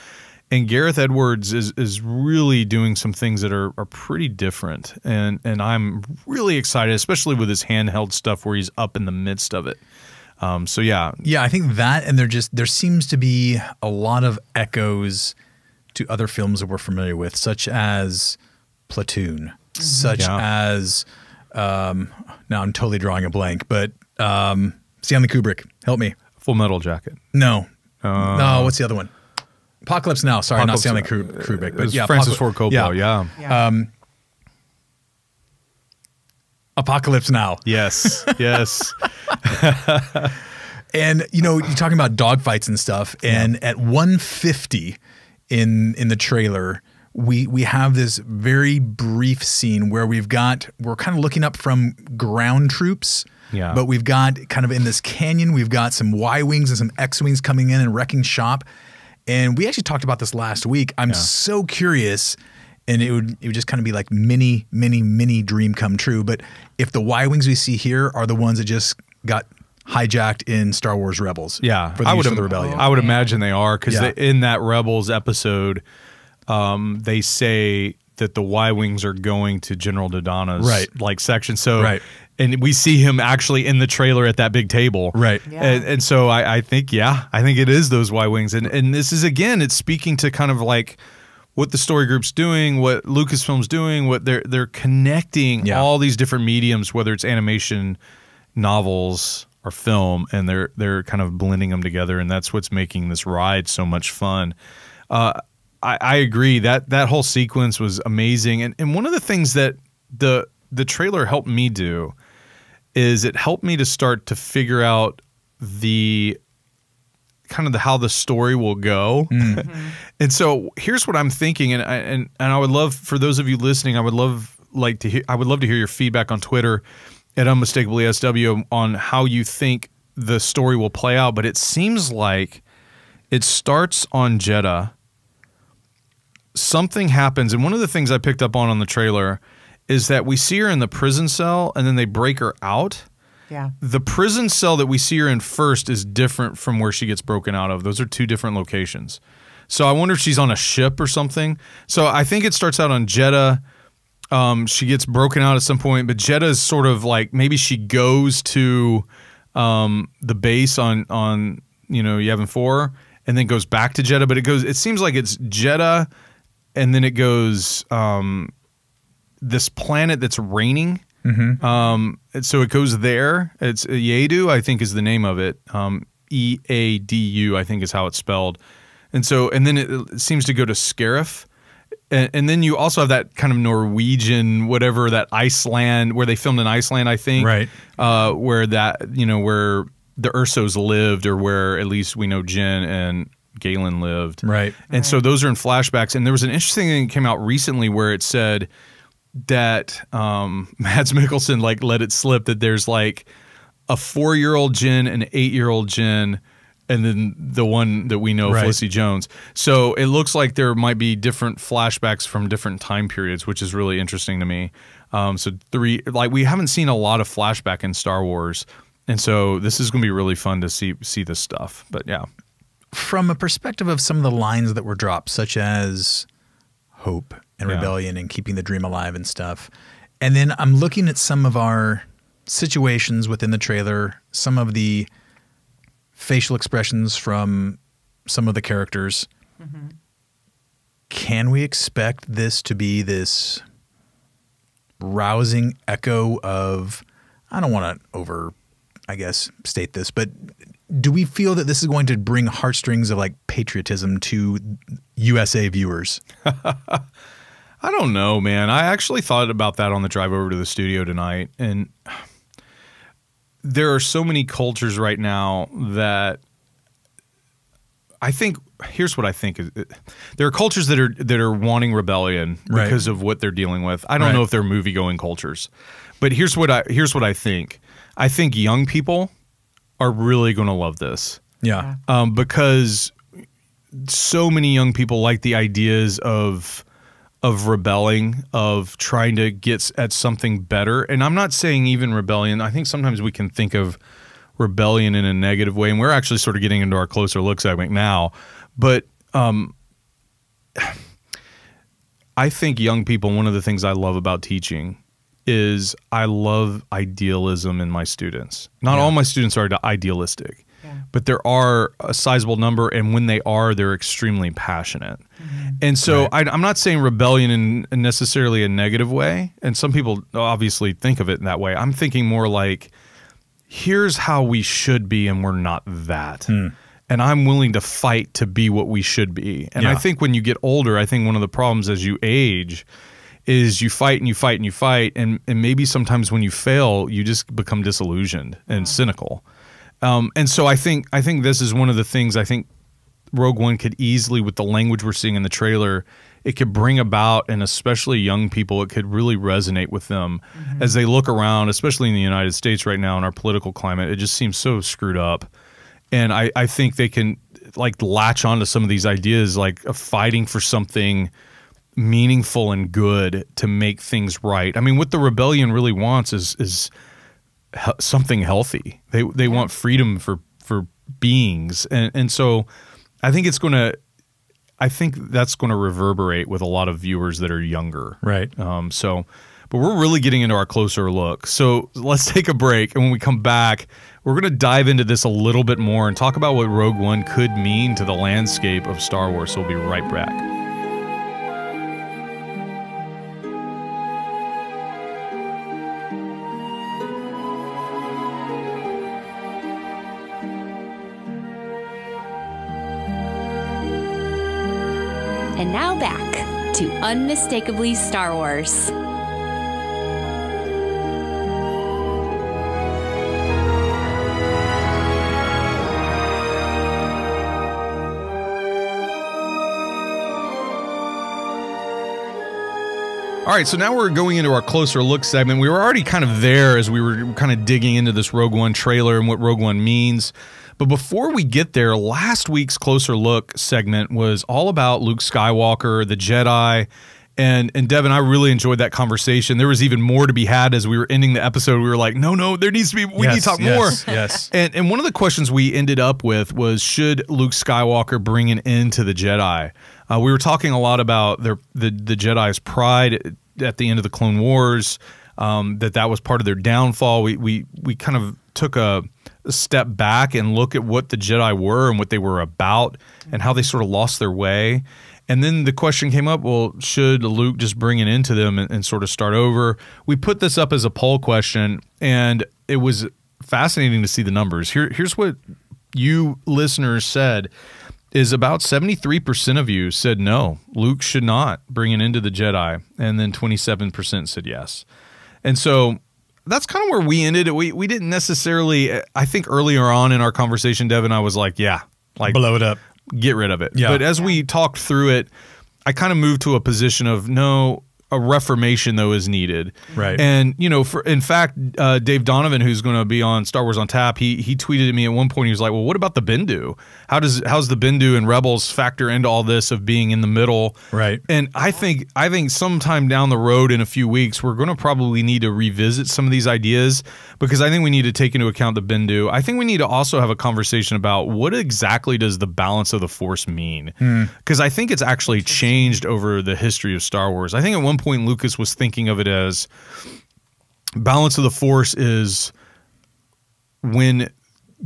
And Gareth Edwards is really doing some things that are pretty different, and I'm really excited, especially with his handheld stuff where he's up in the midst of it. So yeah, I think that, and there seems to be a lot of echoes to other films that we're familiar with, such as Platoon, such as now I'm totally drawing a blank, but Stanley Kubrick, help me. Full Metal Jacket. No, what's the other one? Apocalypse Now. Sorry, not Stanley Kubrick, but Francis Ford Coppola. Apocalypse Now. Yes, yes. And you know, you're talking about dogfights and stuff, and at 1:50 in the trailer, we have this very brief scene where we're kind of looking up from ground troops. Yeah. But we've got kind of in this canyon, we've got some Y-wings and some X-wings coming in and wrecking shop. And we actually talked about this last week. I'm so curious, and it would just kind of be like mini dream come true. But if the Y-wings we see here are the ones that just got hijacked in Star Wars Rebels, for the use of the Rebellion, I would imagine they are, because in that Rebels episode, they say that the Y-wings are going to General Dodonna's like section. So and we see him actually in the trailer at that big table. And so I think it is those Y-wings. And this is, again, it's speaking to kind of like what the story group's doing, what Lucasfilm's doing, what they're connecting all these different mediums, whether it's animation, novels, or film, and they're kind of blending them together, and that's what's making this ride so much fun. I agree that whole sequence was amazing, and one of the things that the trailer helped me do is it helped me to start to figure out the kind of how the story will go. And so here's what I'm thinking, and I would love, for those of you listening, I would love to hear your feedback on Twitter at Unmistakably SW on how you think the story will play out. But it seems like it starts on Jeddah. Something happens, and one of the things I picked up on the trailer is that we see her in the prison cell, and then they break her out. Yeah. The prison cell that we see her in first is different from where she gets broken out of. Those are two different locations. So I wonder if she's on a ship or something. So I think it starts out on Jeddah. She gets broken out at some point, but Jeddah is sort of like, maybe she goes to the base on Yavin 4 and then goes back to Jeddah. But it seems like it's Jeddah, and then it goes this planet that's raining. So it goes there. It's Yeadu, I think, is the name of it. Eadu, I think, is how it's spelled. And then it seems to go to Scarif. And then you also have that kind of Norwegian, whatever, that Iceland, where they filmed in Iceland, I think. Right. Where where the Ursos lived, or where at least we know Jen and Galen lived. Right. And so those are in flashbacks. And there was an interesting thing that came out recently where it said that Mads Mikkelsen let it slip that there's like a 4-year-old Jen and an 8-year-old Jen and then the one that we know, Felicity Jones. So it looks like there might be different flashbacks from different time periods, which is really interesting to me. So we haven't seen a lot of flashback in Star Wars, and so this is going to be really fun to see this stuff. But yeah. From a perspective of some of the lines that were dropped, such as hope and rebellion and keeping the dream alive and stuff. And then I'm looking at some of our situations within the trailer, some of the facial expressions from some of the characters. Mm-hmm. Can we expect this to be this rousing echo of, I don't want to state this, but do we feel that this is going to bring heartstrings of like patriotism to USA viewers? I don't know, man. I actually thought about that on the drive over to the studio tonight, and there are so many cultures right now that I think. Here's what I think is: there are cultures that are wanting rebellion because of what they're dealing with. I don't know if they're movie-going cultures, but here's what I think. I think young people are really going to love this. Yeah, because so many young people like the ideas of rebelling, of trying to get at something better. And I'm not saying even rebellion. I think sometimes we can think of rebellion in a negative way, and we're actually sort of getting into our closer look segment now. But I think young people, one of the things I love about teaching is I love idealism in my students. Not all my students are idealistic, but there are a sizable number, and when they are, they're extremely passionate. Mm-hmm. And so I'm not saying rebellion in necessarily a negative way, and some people obviously think of it in that way. I'm thinking more like, here's how we should be, and we're not that. And I'm willing to fight to be what we should be. And I think when you get older, I think one of the problems as you age is you fight and you fight and you fight, and maybe sometimes when you fail, you just become disillusioned and cynical. And so I think this is one of the things I think Rogue One could easily, with the language we're seeing in the trailer, it could bring about, and especially young people, it could really resonate with them as they look around, especially in the United States right now in our political climate. It just seems so screwed up. And I think they can like latch onto some of these ideas, like of fighting for something meaningful and good to make things right. I mean, what the rebellion really wants is something healthy. They want freedom for beings, and so I think that's going to reverberate with a lot of viewers that are younger, right? But we're really getting into our closer look. So let's take a break, and when we come back, we're going to dive into this a little bit more and talk about what Rogue One could mean to the landscape of Star Wars. So we'll be right back. And now back to Unmistakably Star Wars. All right, so now we're going into our closer look segment. We were already kind of there as we were kind of digging into this Rogue One trailer and what Rogue One means. But before we get there, last week's closer look segment was all about Luke Skywalker, the Jedi, and Devin, I really enjoyed that conversation. There was even more to be had as we were ending the episode. We were like, no, there needs to be, we need to talk more. Yes. And one of the questions we ended up with was, should Luke Skywalker bring an end to the Jedi? We were talking a lot about the Jedi's pride at the end of the Clone Wars, that was part of their downfall. We kind of took a step back and look at what the Jedi were and what they were about and how they sort of lost their way. And then the question came up, well, should Luke just bring it into them and sort of start over? We put this up as a poll question, and it was fascinating to see the numbers. Here's what you listeners said, is about 73% of you said no, Luke should not bring it into the Jedi, and then 27% said yes. And so that's kind of where we ended it. We didn't necessarily, I think earlier on in our conversation, Devin, I was like, yeah, like blow it up. Get rid of it. Yeah. But as we talked through it, I kind of moved to a position of no, a reformation though is needed, right? And you know, in fact, Dave Donovan, who's going to be on Star Wars on Tap, he tweeted at me at one point. He was like, "Well, what about the Bendu? How's the Bendu and Rebels factor into all this of being in the middle?" Right. And I think sometime down the road in a few weeks, we're going to probably need to revisit some of these ideas, because I think we need to take into account the Bendu. I think we need to also have a conversation about what exactly does the balance of the Force mean, because I think it's actually changed over the history of Star Wars. I think at one point Lucas was thinking of it as balance of the Force is when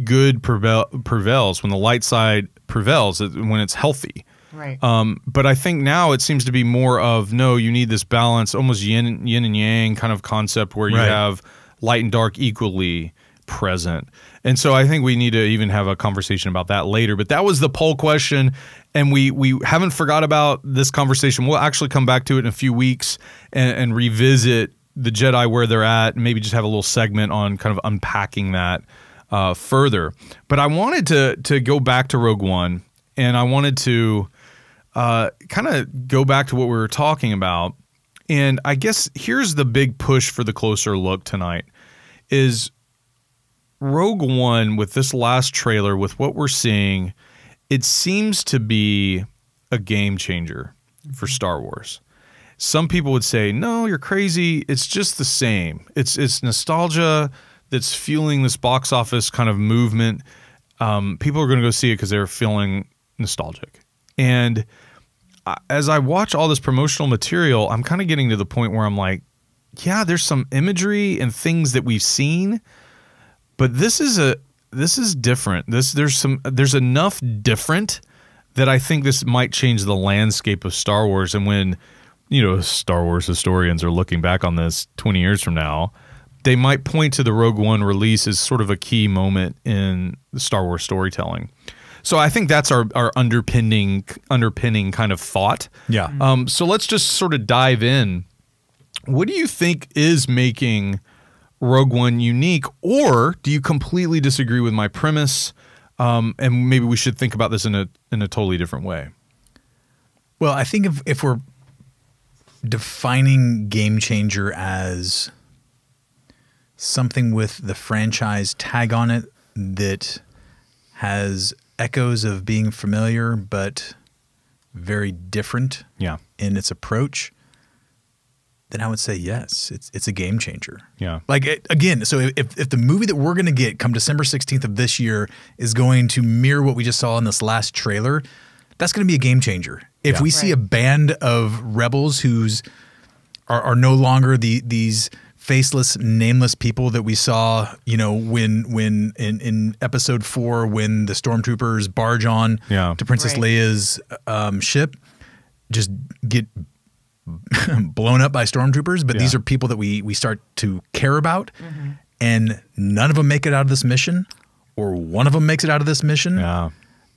good prevails, when the light side prevails, when it's healthy. Right. But I think now it seems to be more of, no, you need this balance, almost yin and yang kind of concept where you have light and dark equally present. And so I think we need to even have a conversation about that later. But that was the poll question, and we haven't forgot about this conversation. We'll actually come back to it in a few weeks and revisit the Jedi where they're at, and maybe just have a little segment on kind of unpacking that further. But I wanted to go back to Rogue One, and I wanted to kind of go back to what we were talking about. And I guess here's the big push for the closer look tonight is Rogue One, with this last trailer, with what we're seeing, it seems to be a game changer for Star Wars. Some people would say, no, you're crazy. It's just the same. It's nostalgia that's fueling this box office kind of movement. People are going to go see it because they're feeling nostalgic. And as I watch all this promotional material, I'm kind of getting to the point where I'm like, yeah, there's some imagery and things that we've seen, but this is different. There's enough different that I think this might change the landscape of Star Wars. And when, you know, Star Wars historians are looking back on this 20 years from now, they might point to the Rogue One release as sort of a key moment in the Star Wars storytelling. So I think that's our underpinning kind of thought. Yeah. So let's just sort of dive in. What do you think is making Rogue One unique, or do you completely disagree with my premise? And maybe we should think about this in a totally different way. Well, I think if we're defining game changer as something with the franchise tag on it that has echoes of being familiar but very different in its approach, then I would say yes, it's a game changer. Yeah. Like, again, so if the movie that we're going to get come December 16th of this year is going to mirror what we just saw in this last trailer, that's going to be a game changer. If we see a band of rebels who's are no longer these faceless, nameless people that we saw, you know, when in episode 4, when the stormtroopers barge on to Princess Leia's ship, just get blown up by stormtroopers, but these are people that we start to care about, and none of them make it out of this mission, or one of them makes it out of this mission.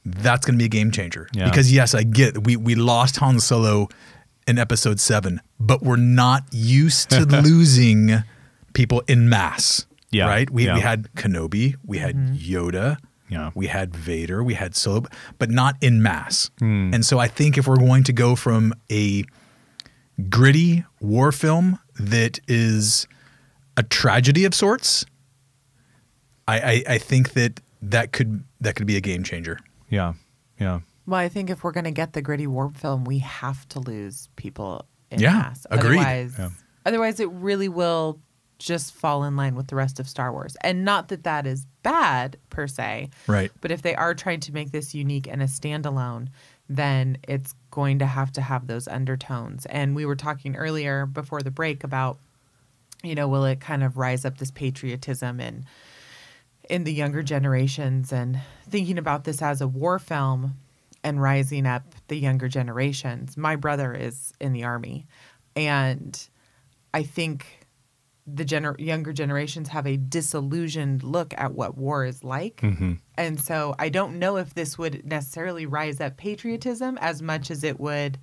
That's going to be a game changer. Because yes, I get we lost Han Solo in episode 7, but we're not used to losing people in mass. Right? We had Kenobi, we had Yoda, we had Vader, we had Solo, but not in mass. And so I think if we're going to go from a gritty war film that is a tragedy of sorts, I think that could be a game changer. Yeah. Well, I think if we're going to get the gritty war film, we have to lose people in Yeah, mass. agreed. Otherwise, it really will just fall in line with the rest of Star Wars. And not that that is bad per se. Right. But if they are trying to make this unique and a standalone, then it's going to have those undertones. And we were talking earlier before the break about, you know, will it kind of rise up this patriotism in the younger generations, and thinking about this as a war film and rising up the younger generations. My brother is in the Army, and I think the younger generations have a disillusioned look at what war is like. And so I don't know if this would necessarily rise up patriotism as much as it would,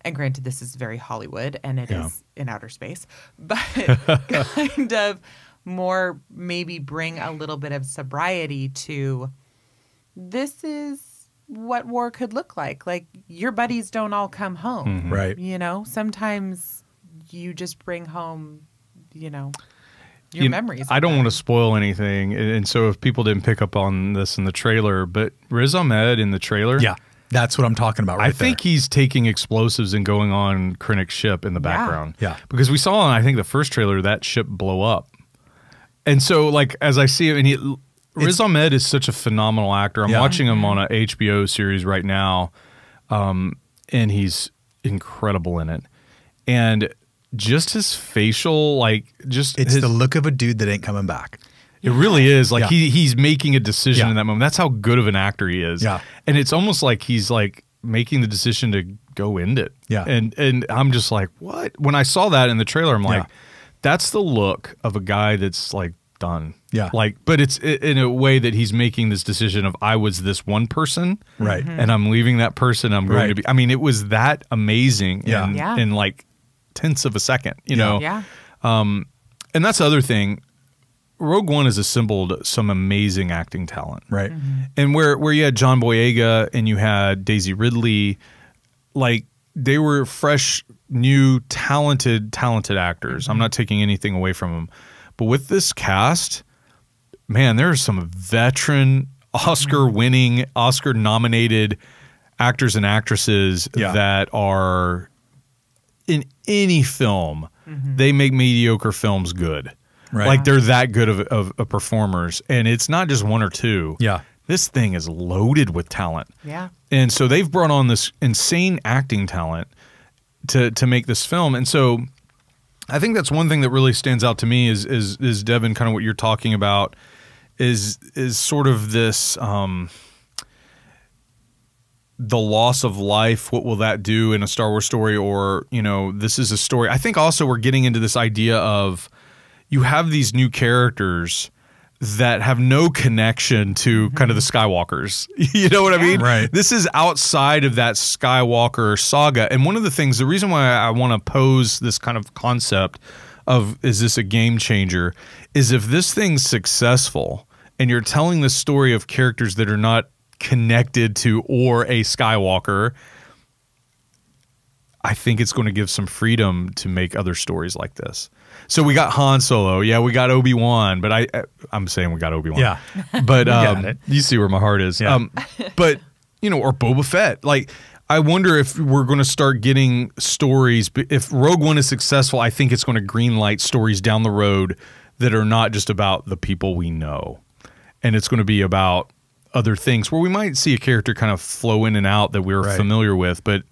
and granted this is very Hollywood and it is in outer space, but kind of more maybe bring a little bit of sobriety to this is what war could look like. Like, your buddies don't all come home. Right. You know, sometimes you just bring home, your memories. I don't want to spoil anything, and so if people didn't pick up on this in the trailer, but Riz Ahmed in the trailer, yeah, that's what I'm talking about. Right, I think he's taking explosives and going on Krennic's ship in the background. Yeah, because we saw in I think the first trailer that ship blow up, and so like as I see it, and Riz Ahmed is such a phenomenal actor. I'm watching him on a HBO series right now, and he's incredible in it, and just his facial, like, just it's the look of a dude that ain't coming back. It really is. Like he's making a decision in that moment. That's how good of an actor he is. Yeah. And it's almost like he's like making the decision to go end it. Yeah. And I'm just like, what? When I saw that in the trailer, I'm like, that's the look of a guy that's like done. Yeah. Like, but it's in a way that he's making this decision of I was this one person. Right. And I'm leaving that person. I'm going to be, I mean, it was that amazing. Yeah. In like tenths of a second, you know? Yeah. And that's the other thing. Rogue One has assembled some amazing acting talent. Right. And where you had John Boyega and you had Daisy Ridley, like they were fresh, new, talented actors. I'm not taking anything away from them. But with this cast, man, there are some veteran, Oscar-winning, Oscar-nominated actors and actresses that are in any film. They make mediocre films good. Right. Like they're that good of performers. And it's not just one or two. Yeah. This thing is loaded with talent. Yeah. And so they've brought on this insane acting talent to make this film. And so I think that's one thing that really stands out to me is Devin, kind of what you're talking about is sort of this the loss of life. What will that do in a Star Wars story? Or, you know, this is a story. I think also we're getting into this idea of you have these new characters that have no connection to kind of the Skywalkers. You know what I mean? Right. This is outside of that Skywalker saga. And one of the things, the reason why I want to pose this kind of concept of, is this a game changer, is if this thing's successful and you're telling the story of characters that are not connected to or a Skywalker, I think it's going to give some freedom to make other stories like this. So we got Han Solo, we got Obi-Wan, but I'm saying we got Obi-Wan. Yeah, but you see where my heart is. Yeah. But you know, or Boba Fett. Like, I wonder if we're going to start getting stories. If Rogue One is successful, I think it's going to greenlight stories down the road that are not just about the people we know, and it's going to be about other things where we might see a character kind of flow in and out that we were familiar with. But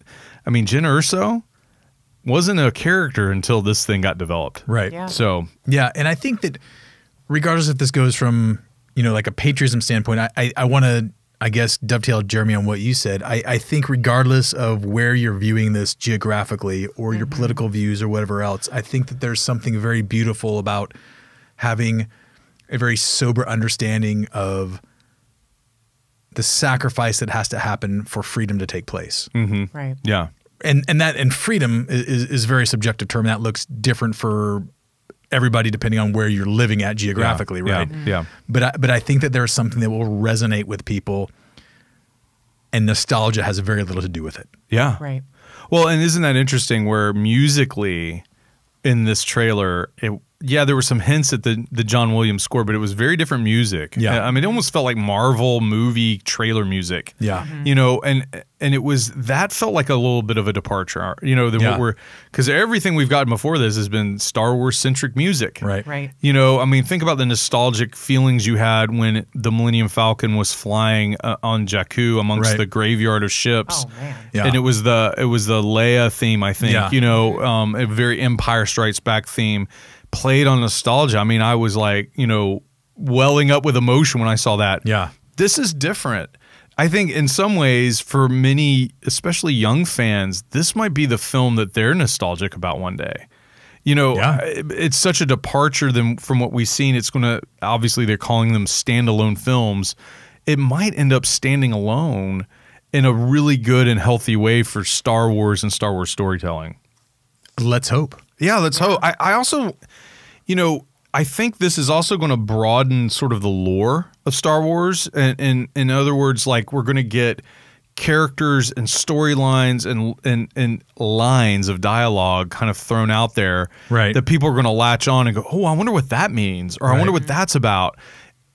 I mean, Jyn Erso wasn't a character until this thing got developed. Right. Yeah. So, yeah. And I think that regardless if this goes from, you know, like a patriotism standpoint, I want to, I guess, dovetail Jeremy on what you said. I think regardless of where you're viewing this geographically or your political views or whatever else, I think that there's something very beautiful about having a very sober understanding of the sacrifice that has to happen for freedom to take place. Right. yeah. And freedom is a very subjective term that looks different for everybody depending on where you're living at geographically, right? Yeah. But I think that there's something that will resonate with people, and nostalgia has very little to do with it. Yeah. Right. Well, and isn't that interesting where musically in this trailer, there were some hints at the John Williams score, but it was very different music. Yeah. I mean, it almost felt like Marvel movie trailer music. Yeah. You know, and that felt like a little bit of a departure, you know, because everything we've gotten before this has been Star Wars centric music. Right. Right. You know, I mean, think about the nostalgic feelings you had when the Millennium Falcon was flying on Jakku amongst the graveyard of ships. Oh man. Yeah. And it was the Leia theme, I think. Yeah. You know, a very Empire Strikes Back theme played on nostalgia. I mean, I was like, you know, welling up with emotion when I saw that. Yeah. This is different. I think in some ways, for many, especially young fans, this might be the film that they're nostalgic about one day. You know, it's such a departure from what we've seen. It's going to, obviously they're calling them standalone films. It might end up standing alone in a really good and healthy way for Star Wars and Star Wars storytelling. Let's hope. Yeah, let's hope. I also, you know, I think this is also going to broaden sort of the lore of Star Wars. And in other words, like we're going to get characters and storylines and lines of dialogue kind of thrown out there that people are going to latch on and go, oh, I wonder what that means, or I wonder what that's about.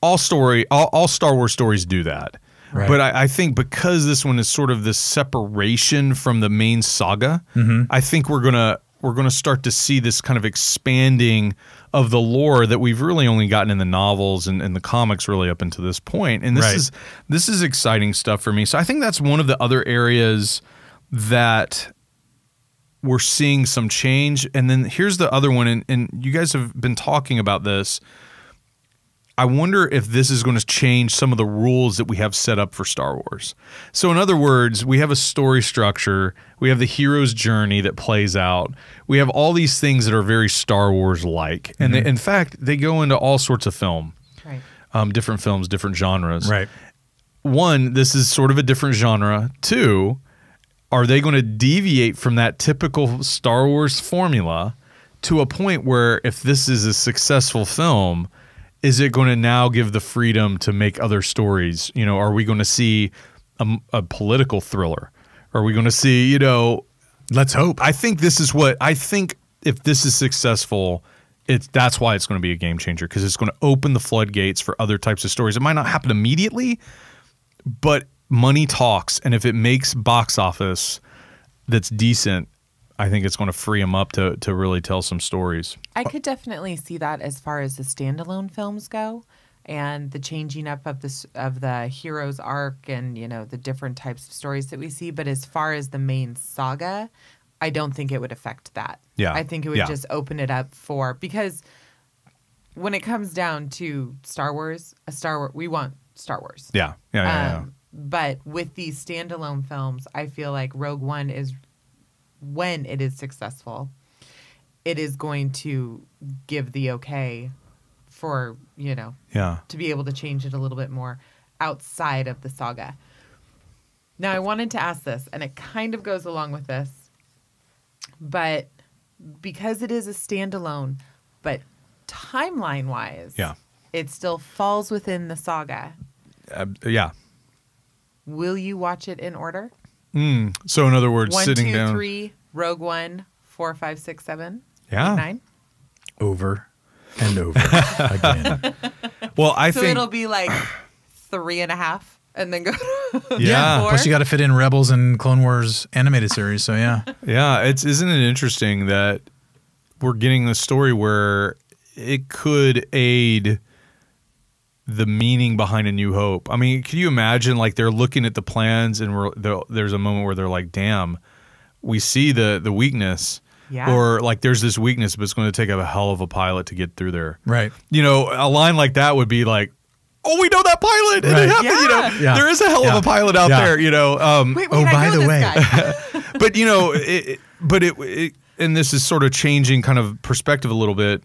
All Star Wars stories do that. Right. But I think because this one is sort of this separation from the main saga, I think we're gonna start to see this kind of expanding of the lore that we've really only gotten in the novels and the comics really up until this point. And this is exciting stuff for me. So I think that's one of the other areas that we're seeing some change. And then here's the other one, and you guys have been talking about this. I wonder if this is going to change some of the rules that we have set up for Star Wars. So in other words, we have a story structure, we have the hero's journey that plays out, we have all these things that are very Star Wars-like. And in fact, they go into all sorts of film. Right. Different films, different genres. Right. One, this is sort of a different genre. Two, are they going to deviate from that typical Star Wars formula to a point where if this is a successful film, is it going to now give the freedom to make other stories? You know, are we going to see a political thriller? Are we going to see, you know, let's hope. I think this is what I think. If this is successful, that's why it's going to be a game changer, because it's going to open the floodgates for other types of stories. It might not happen immediately, but money talks, and if it makes box office that's decent, I think it's going to free them up to really tell some stories. I could definitely see that as far as the standalone films go, and the changing up of the hero's arc, and you know, the different types of stories that we see. But as far as the main saga, I don't think it would affect that. Yeah, I think it would just open it up for, because when it comes down to Star Wars, we want Star Wars. Yeah. But with these standalone films, I feel like Rogue One is, when it is successful, it is going to give the okay for, you know, to be able to change it a little bit more outside of the saga. Now, I wanted to ask this, and it kind of goes along with this, but because it is a standalone, but timeline-wise, it still falls within the saga. Will you watch it in order? So in other words, 1, sitting 2, down. 3, Rogue One, 4, 5, 6, 7, 8, 9. Over and over again. Well, I think it'll be like 3.5, and then go. Plus you got to fit in Rebels and Clone Wars animated series. So isn't it interesting that we're getting a story where it could aid the meaning behind A New Hope. I mean, can you imagine, like, they're looking at the plans and there's a moment where they're like, damn, we see the weakness. Yeah. Or like there's this weakness, but it's going to take a hell of a pilot to get through there. Right. You know, a line like that would be like, oh, we know that pilot. And it happened, you know, there is a hell of a pilot out there, you know. Wait, by the way. But, you know, and this is sort of changing kind of perspective a little bit.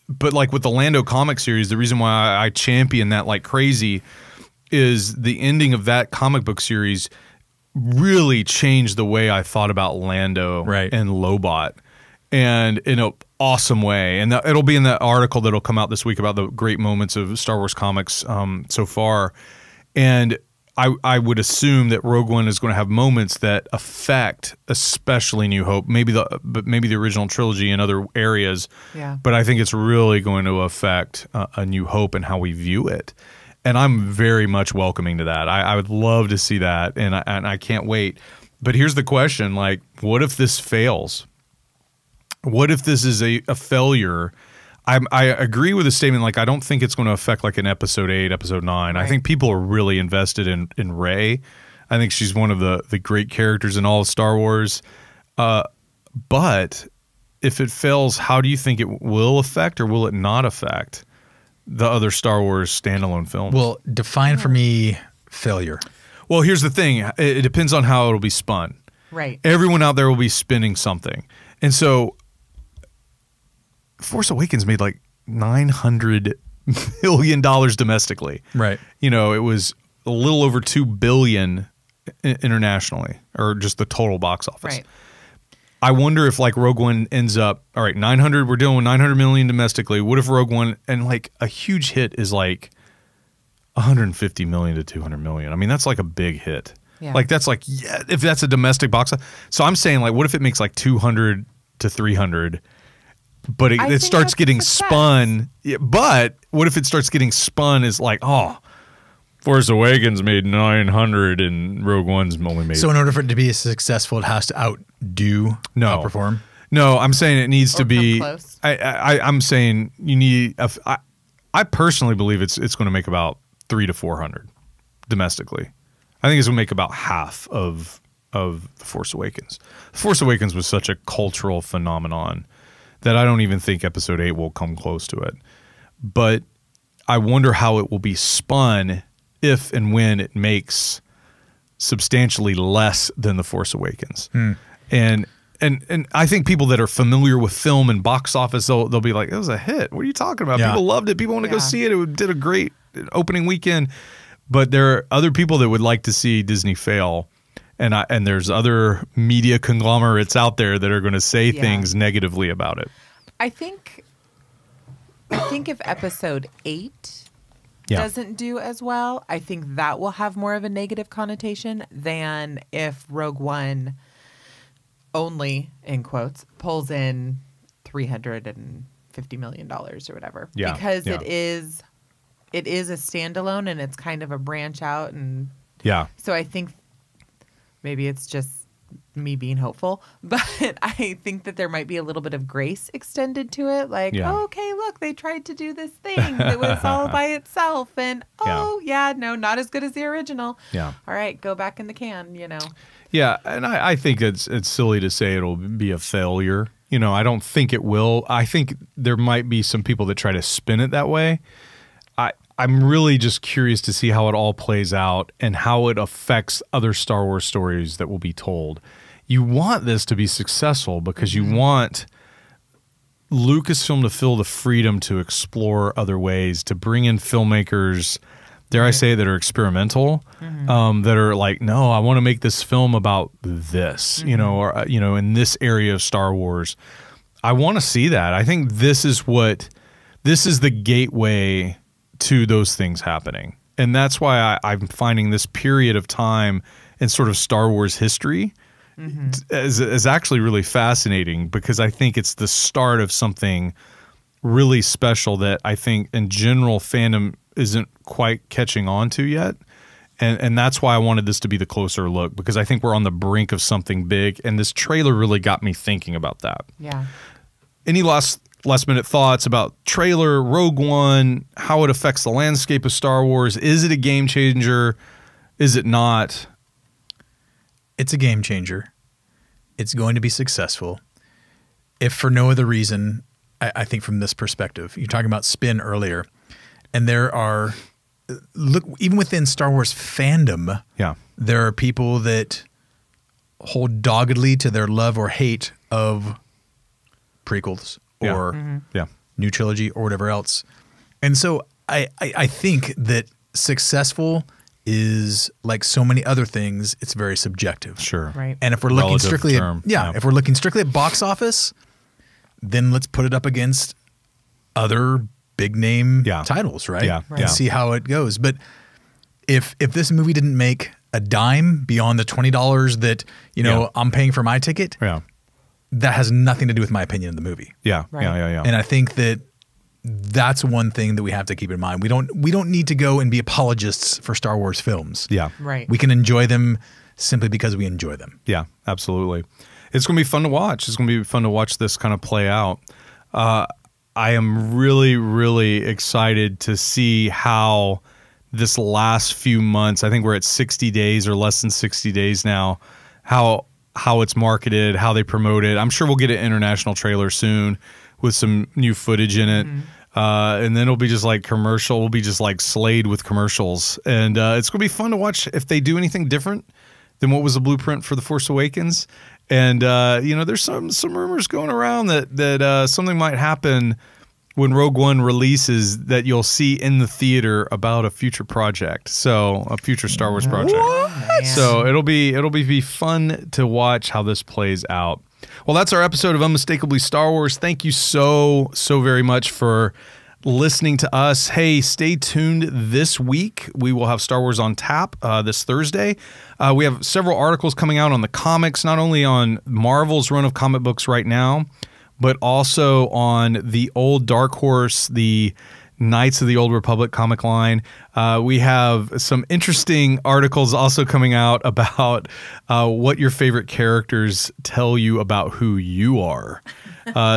But like with the Lando comic series, the reason why I champion that like crazy is the ending of that comic book series really changed the way I thought about Lando and Lobot, and in an awesome way. And it'll be in that article that'll come out this week about the great moments of Star Wars comics so far. And I would assume that Rogue One is going to have moments that affect, especially New Hope, maybe the original trilogy in other areas. Yeah. But I think it's really going to affect A New Hope and how we view it. And I'm very much welcoming to that. I would love to see that, and I can't wait. But here's the question: like, what if this fails? What if this is a failure? I agree with the statement. Like, I don't think it's going to affect like an episode 8, episode 9. Right. I think people are really invested in Rey. I think she's one of the great characters in all of Star Wars. But if it fails, how do you think it will affect, or will it not affect the other Star Wars standalone films? Well, define for me failure. Well, here's the thing. It depends on how it'll be spun. Right. Everyone out there will be spinning something. And so Force Awakens made like $900 million domestically. Right. You know, it was a little over $2 billion internationally, or just the total box office. Right. I wonder if like Rogue One ends up, all right, 900, we're dealing with 900 million domestically. What if Rogue One, and like a huge hit is like 150 million to 200 million. I mean, that's like a big hit. Yeah. Like that's like, yeah, if that's a domestic box office. So I'm saying like, what if it makes like 200 to 300, but it starts getting spun. Yeah, but what if it starts getting spun as like, oh, Force Awakens made 900 and Rogue One's only made. So in order for it to be successful, it has to outperform. No, I'm saying it needs to be. Close. I'm saying you need. I personally believe it's going to make about 300 to 400 domestically. I think it's going to make about half of The Force Awakens. The Force Awakens was such a cultural phenomenon that I don't even think Episode 8 will come close to it. But I wonder how it will be spun if and when it makes substantially less than The Force Awakens. And I think people that are familiar with film and box office, they'll be like, it was a hit. What are you talking about? People loved it. People want to go see it. It did a great opening weekend. But there are other people that would like to see Disney fail. And there's other media conglomerates out there that are going to say things negatively about it. I think if Episode 8 doesn't do as well, I think that will have more of a negative connotation than if Rogue One only, in quotes, pulls in $350 million or whatever. Yeah. Because it is a standalone and it's kind of a branch out. And so I think maybe it's just me being hopeful, but I think that there might be a little bit of grace extended to it. Like, oh, okay, look, they tried to do this thing that was all by itself. And, no, not as good as the original. Yeah. All right, go back in the can, you know. Yeah, and I think it's silly to say it'll be a failure. You know, I don't think it will. I think there might be some people that try to spin it that way. I'm really just curious to see how it all plays out and how it affects other Star Wars stories that will be told. You want this to be successful because you want Lucasfilm to feel the freedom to explore other ways, to bring in filmmakers, dare I say, that are experimental, that are like, no, I want to make this film about this, you know, or, you know, in this area of Star Wars. I want to see that. I think this is the gateway to those things happening. And that's why I'm finding this period of time in sort of Star Wars history is actually really fascinating, because I think it's the start of something really special that I think in general fandom isn't quite catching on to yet. And that's why I wanted this to be the closer look, because I think we're on the brink of something big, and this trailer really got me thinking about that. Yeah. Any last minute thoughts about trailer, Rogue One, how it affects the landscape of Star Wars? Is it a game changer? Is it not? It's a game changer. It's going to be successful. If for no other reason, I think from this perspective, you're talking about spin earlier, and there are, look, even within Star Wars fandom, there are people that hold doggedly to their love or hate of prequels or new trilogy or whatever else. And so I think that successful is like so many other things, it's very subjective. Sure. Right. And if we're looking strictly if we're looking strictly at box office, then let's put it up against other big name titles, right? And see how it goes. But if this movie didn't make a dime beyond the $20 that, you know, I'm paying for my ticket, that has nothing to do with my opinion of the movie. And I think that that's one thing that we have to keep in mind. We don't need to go and be apologists for Star Wars films. Right. We can enjoy them simply because we enjoy them. Yeah, absolutely. It's going to be fun to watch. It's going to be fun to watch this kind of play out. I am really, really excited to see how this last few months, I think we're at 60 days or less than 60 days now, how it's marketed, how they promote it. I'm sure we'll get an international trailer soon with some new footage in it. And then it'll be just like commercial. We'll be just like slayed with commercials. And it's going to be fun to watch if they do anything different than what was the blueprint for The Force Awakens. And, you know, there's some rumors going around that something might happen when Rogue One releases that you'll see in the theater about a future project. So a future Star Wars project. What? So it'll be fun to watch how this plays out. Well, that's our episode of Unmistakably Star Wars. Thank you so very much for listening to us. Hey, stay tuned this week. We will have Star Wars on tap this Thursday. We have several articles coming out on the comics, not only on Marvel's run of comic books right now, but also on the old Dark Horse, the Knights of the Old Republic comic line. We have some interesting articles also coming out about what your favorite characters tell you about who you are.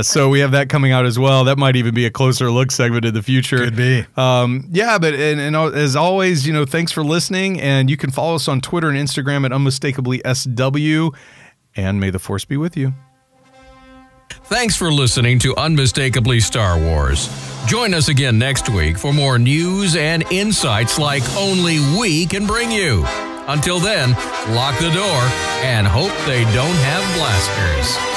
So we have that coming out as well. That might even be a closer look segment in the future. Could be. Yeah, but and as always, thanks for listening. And you can follow us on Twitter and Instagram at Unmistakably SW. And may the Force be with you. Thanks for listening to Unmistakably Star Wars. Join us again next week for more news and insights like only we can bring you. Until then, lock the door and hope they don't have blasters.